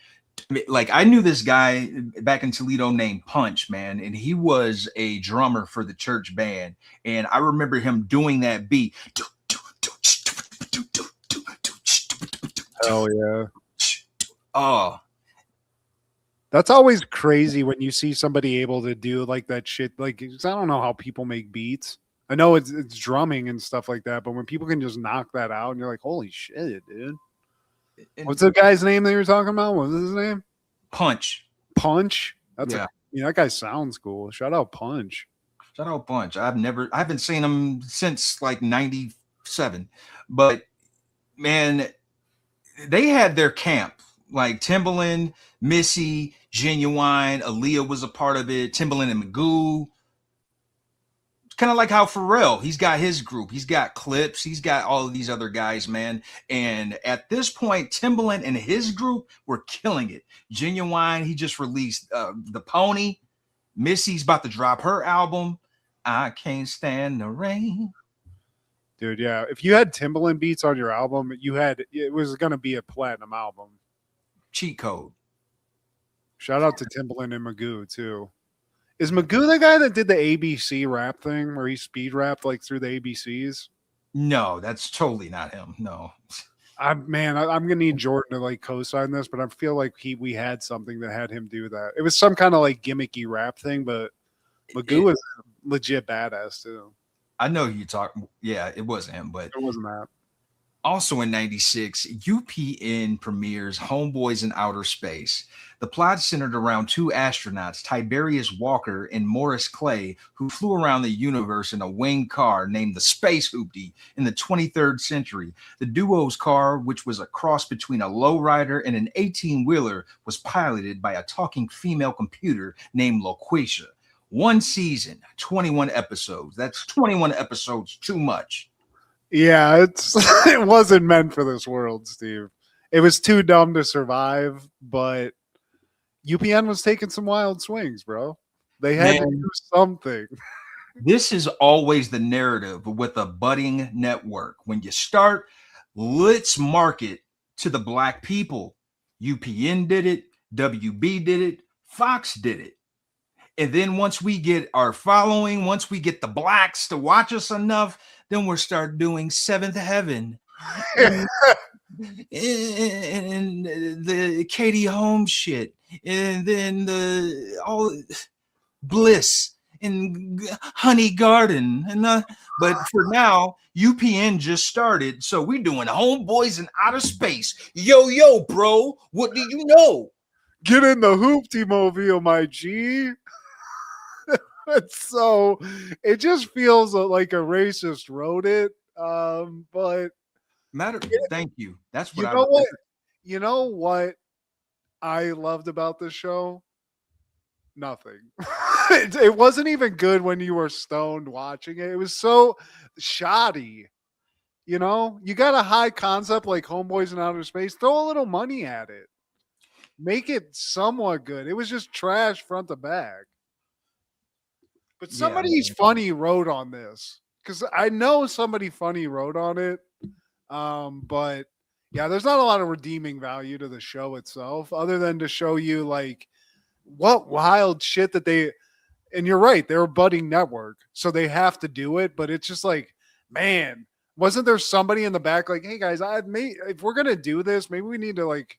Like, I knew this guy back in Toledo named Punch, man, and he was a drummer for the church band. And I remember him doing that beat. Hell yeah. Oh, that's always crazy when you see somebody able to do like that shit. Like, I don't know how people make beats. I know it's drumming and stuff like that, but when people can just knock that out and you're like, holy shit, dude. What's the guy's name that you were talking about? What was his name? Punch. Punch? That's that guy sounds cool. Shout out Punch. Shout out Punch. I haven't seen him since like 97. But man, they had their camp. Like Timbaland, Missy, Genuine, Aaliyah was a part of it. Timbaland and Magoo. It's kind of like how Pharrell, he's got his group. He's got Clips. He's got all of these other guys, man. And at this point, Timbaland and his group were killing it. Genuine, he just released The Pony. Missy's about to drop her album, I Can't Stand the Rain. Dude, yeah. If you had Timbaland beats on your album, it was going to be a platinum album. Cheat code. Shout out to Timbaland and Magoo, too. Is Magoo the guy that did the ABC rap thing where he speed rapped like through the ABCs? No, that's totally not him. No. I'm gonna need Jordan to like co-sign this, but I feel like we had something that had him do that. It was some kind of like gimmicky rap thing, but Magoo is legit badass too. I know you talk. Yeah, it wasn't him, but it wasn't that. Also in 96, UPN premieres Homeboys in Outer Space. The plot centered around two astronauts, Tiberius Walker and Morris Clay, who flew around the universe in a winged car named the Space Hoopty in the 23rd century. The duo's car, which was a cross between a lowrider and an 18-wheeler, was piloted by a talking female computer named Loquacia. One season, 21 episodes. That's 21 episodes too much. Yeah, it wasn't meant for this world, Steve. It was too dumb to survive, but UPN was taking some wild swings, bro. They had to do something. This is always the narrative with a budding network. When you start, let's market to the black people. UPN did it, WB did it, Fox did it. And then once we get our following, once we get the blacks to watch us enough, then we'll start doing Seventh Heaven and the Katie Holmes shit, and then the all Bliss and Honey Garden. And but for now, UPN just started, so we're doing Homeboys in Outer Space. Yo, bro, what do you know? Get in the hoopty mobile, my G. It's so it just feels like a racist wrote it. But Thank you. That's what you I. know what? You know what I loved about this show? Nothing. It wasn't even good when you were stoned watching it. It was so shoddy. You know, you got a high concept like Homeboys in Outer Space. Throw a little money at it. Make it somewhat good. It was just trash front to back. But Yeah, somebody's funny wrote on this because I know somebody funny wrote on it. But yeah, there's not a lot of redeeming value to the show itself, other than to show you like what wild shit that they. And you're right, they're a budding network, so they have to do it. But it's just like, man, wasn't there somebody in the back like, hey guys, if we're gonna do this, maybe we need to like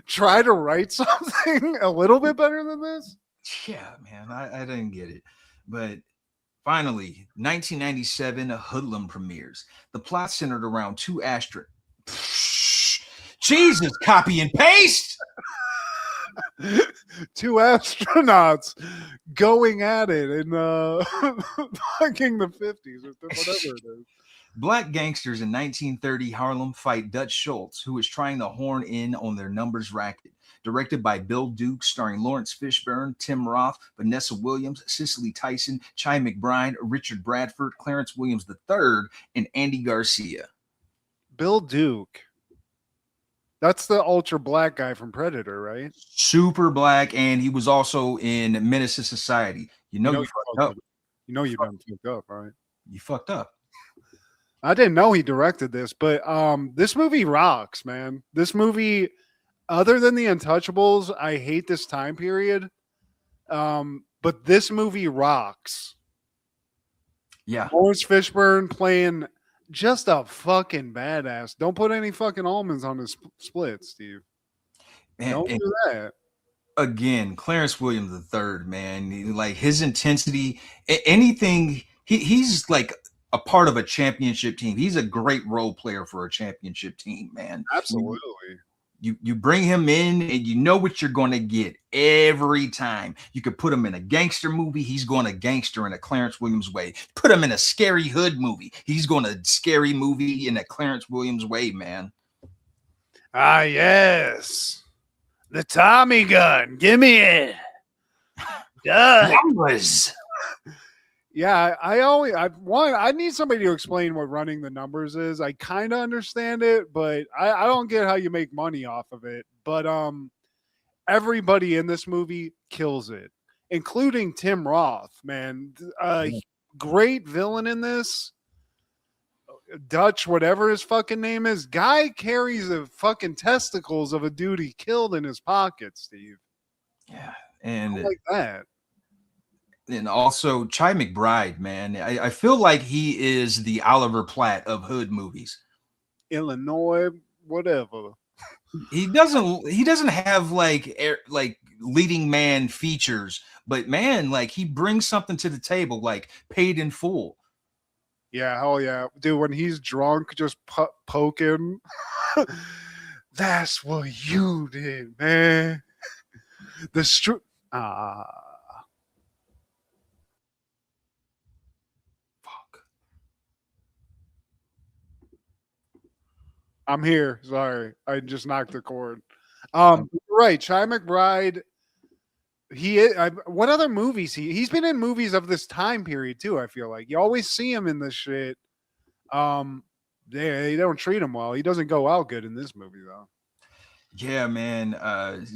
try to write something a little bit better than this. yeah, man. I didn't get it, but finally, 1997, a Hoodlum premieres. The plot centered around two Jesus, copy and paste. Two astronauts going at it in fucking the 50s or whatever it is. Black gangsters in 1930 Harlem fight Dutch Schultz, who is trying to horn in on their numbers racket. Directed by Bill Duke, starring Lawrence Fishburne, Tim Roth, Vanessa Williams, Cicely Tyson, Chi McBride, Richard Bradford, Clarence Williams III, and Andy Garcia. Bill Duke. That's the ultra black guy from Predator, right? Super black, and he was also in Menace to Society. You know you fucked up. You know you done fucked up, right? You fucked up. I didn't know he directed this, but this movie rocks, man. This movie, other than The Untouchables, I hate this time period. But this movie rocks. Yeah. Lawrence Fishburne playing just a fucking badass. Don't put any fucking almonds on his split, Steve. Don't do that. Again, Clarence Williams III, man, like his intensity, anything. He's like a part of a championship team. He's a great role player for a championship team, man. Absolutely. You bring him in and you know what you're going to get every time. You could put him in a gangster movie. He's going to gangster in a Clarence Williams way. Put him in a scary hood movie. He's going to scary movie in a Clarence Williams way, man. Ah, yes. The Tommy gun. Give me it. Numbers. Yeah, I need somebody to explain what running the numbers is. I kind of understand it, but I don't get how you make money off of it. But everybody in this movie kills it, including Tim Roth, man. Great villain in this. Dutch, whatever his fucking name is, guy carries the fucking testicles of a dude he killed in his pocket, Steve. Yeah, and I like that. And also Chi McBride, man. I feel like he is the Oliver Platt of hood movies. Illinois, whatever. He doesn't have like leading man features, but man, like he brings something to the table, like Paid in Full. Yeah, hell yeah, dude. When he's drunk, just poking. That's what you did, man. The I'm here. Sorry, I just knocked the cord. Right, Chi McBride. What other movies he's been in movies of this time period too? I feel like you always see him in this shit. They don't treat him well. He doesn't go out good in this movie though. Yeah, man.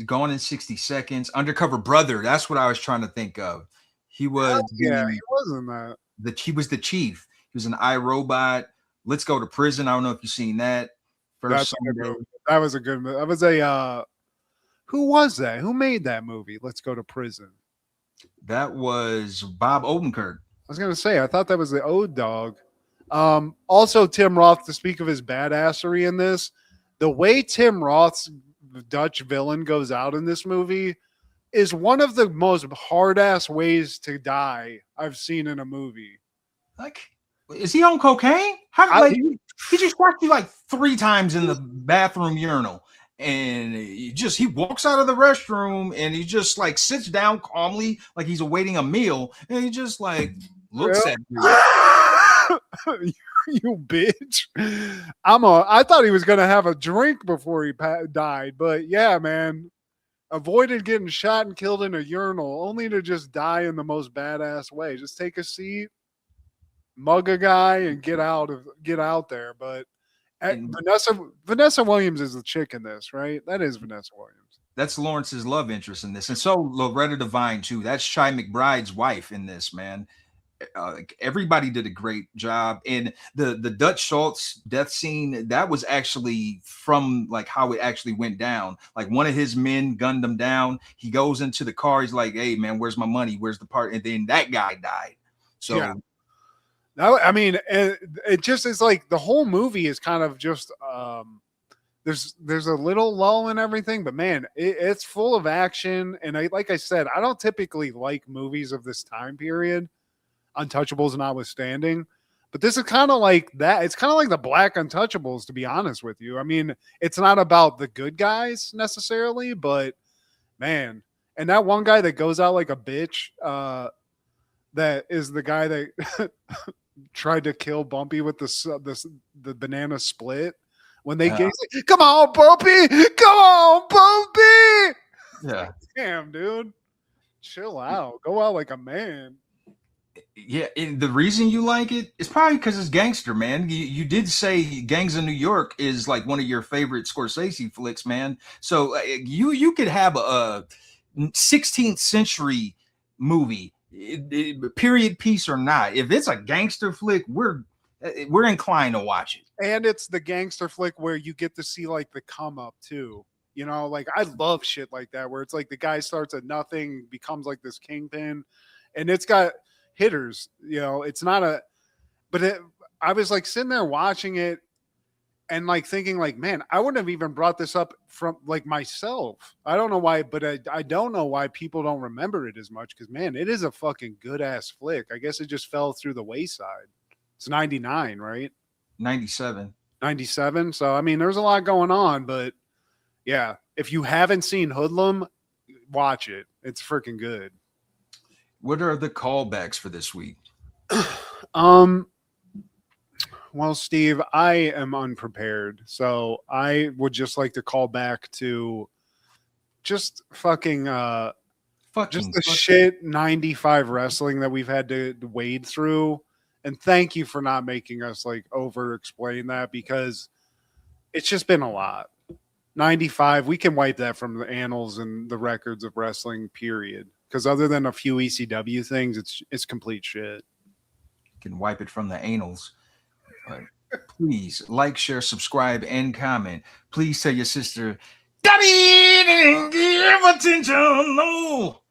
Gone in 60 Seconds. Undercover Brother. That's what I was trying to think of. He was. He wasn't that. He was the chief. He was an iRobot. Let's Go to Prison. I don't know if you've seen that. That was a good movie. That was a who was that? Who made that movie? Let's Go to Prison. That was Bob Odenkirk. I was gonna say, I thought that was the Ode Dog. Also Tim Roth, to speak of his badassery in this, the way Tim Roth's Dutch villain goes out in this movie is one of the most hard-ass ways to die I've seen in a movie. Like, is he on cocaine? He just shot you like 3 times in the bathroom urinal. and he walks out of the restroom and he just like sits down calmly like he's awaiting a meal, and he just like looks at you. You bitch. I thought he was gonna have a drink before he died, but yeah, man, avoided getting shot and killed in a urinal only to just die in the most badass way. Just take a seat, mug a guy, and get out there. But Vanessa Williams is the chick in this, right? That is Vanessa Williams. That's Lawrence's love interest in this, and so Loretta Devine too. That's Chi McBride's wife in this, man. Everybody did a great job. And the Dutch Schultz death scene, that was actually from like how it actually went down. Like one of his men gunned him down. He goes into the car. He's like, "Hey man, where's my money? Where's the part?" And then that guy died. So yeah. Now, I mean, it just is like the whole movie is kind of just there's a little lull and everything, but man, it's full of action. And like I said, I don't typically like movies of this time period, Untouchables notwithstanding, but this is kind of like that. It's kind of like the Black Untouchables, to be honest with you. I mean, it's not about the good guys necessarily, but man, and that one guy that goes out like a bitch, that is the guy that tried to kill Bumpy with the banana split. When they gave, come on, Bumpy, come on, Bumpy. Yeah, damn, dude, chill out, go out like a man. Yeah, and the reason you like it is probably because it's gangster, man. You did say Gangs of New York is like one of your favorite Scorsese flicks, man. So you could have a 16th century movie, period piece or not. If it's a gangster flick, we're inclined to watch it. And it's the gangster flick where you get to see like the come up too. You know, like I love shit like that where it's like the guy starts at nothing, becomes like this kingpin, and it's got hitters. You know, it's not a, but I was like sitting there watching it and like thinking like, man, I wouldn't have even brought this up from like myself. I don't know why, but I don't know why people don't remember it as much, because man, it is a fucking good ass flick. I guess it just fell through the wayside. It's 99, right? 97. 97. So I mean, there's a lot going on, but yeah, if you haven't seen Hoodlum, watch it. It's freaking good. What are the callbacks for this week? Well, Steve, I am unprepared, so I would just like to call back to just fucking shit 95 wrestling that we've had to wade through. And thank you for not making us like over explain that, because it's just been a lot. 95, we can wipe that from the annals and the records of wrestling, period. Because other than a few ECW things, it's complete shit. You can wipe it from the annals. Please like, share, subscribe, and comment. Please tell your sister, Daddy didn't give attention. No.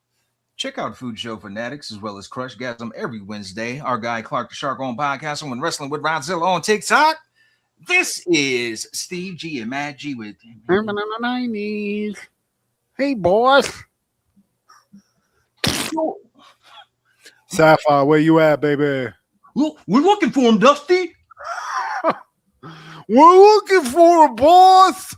Check out Food Show Fanatics as well as Crush Gasm every Wednesday. Our guy Clark the Shark on podcast and When Wrestling with Rodzilla on TikTok. This is Steve G and Matt G with 90s. Hey, boys. Sapphire, where you at, baby? Look, we're looking for him, Dusty. We're looking for a boss.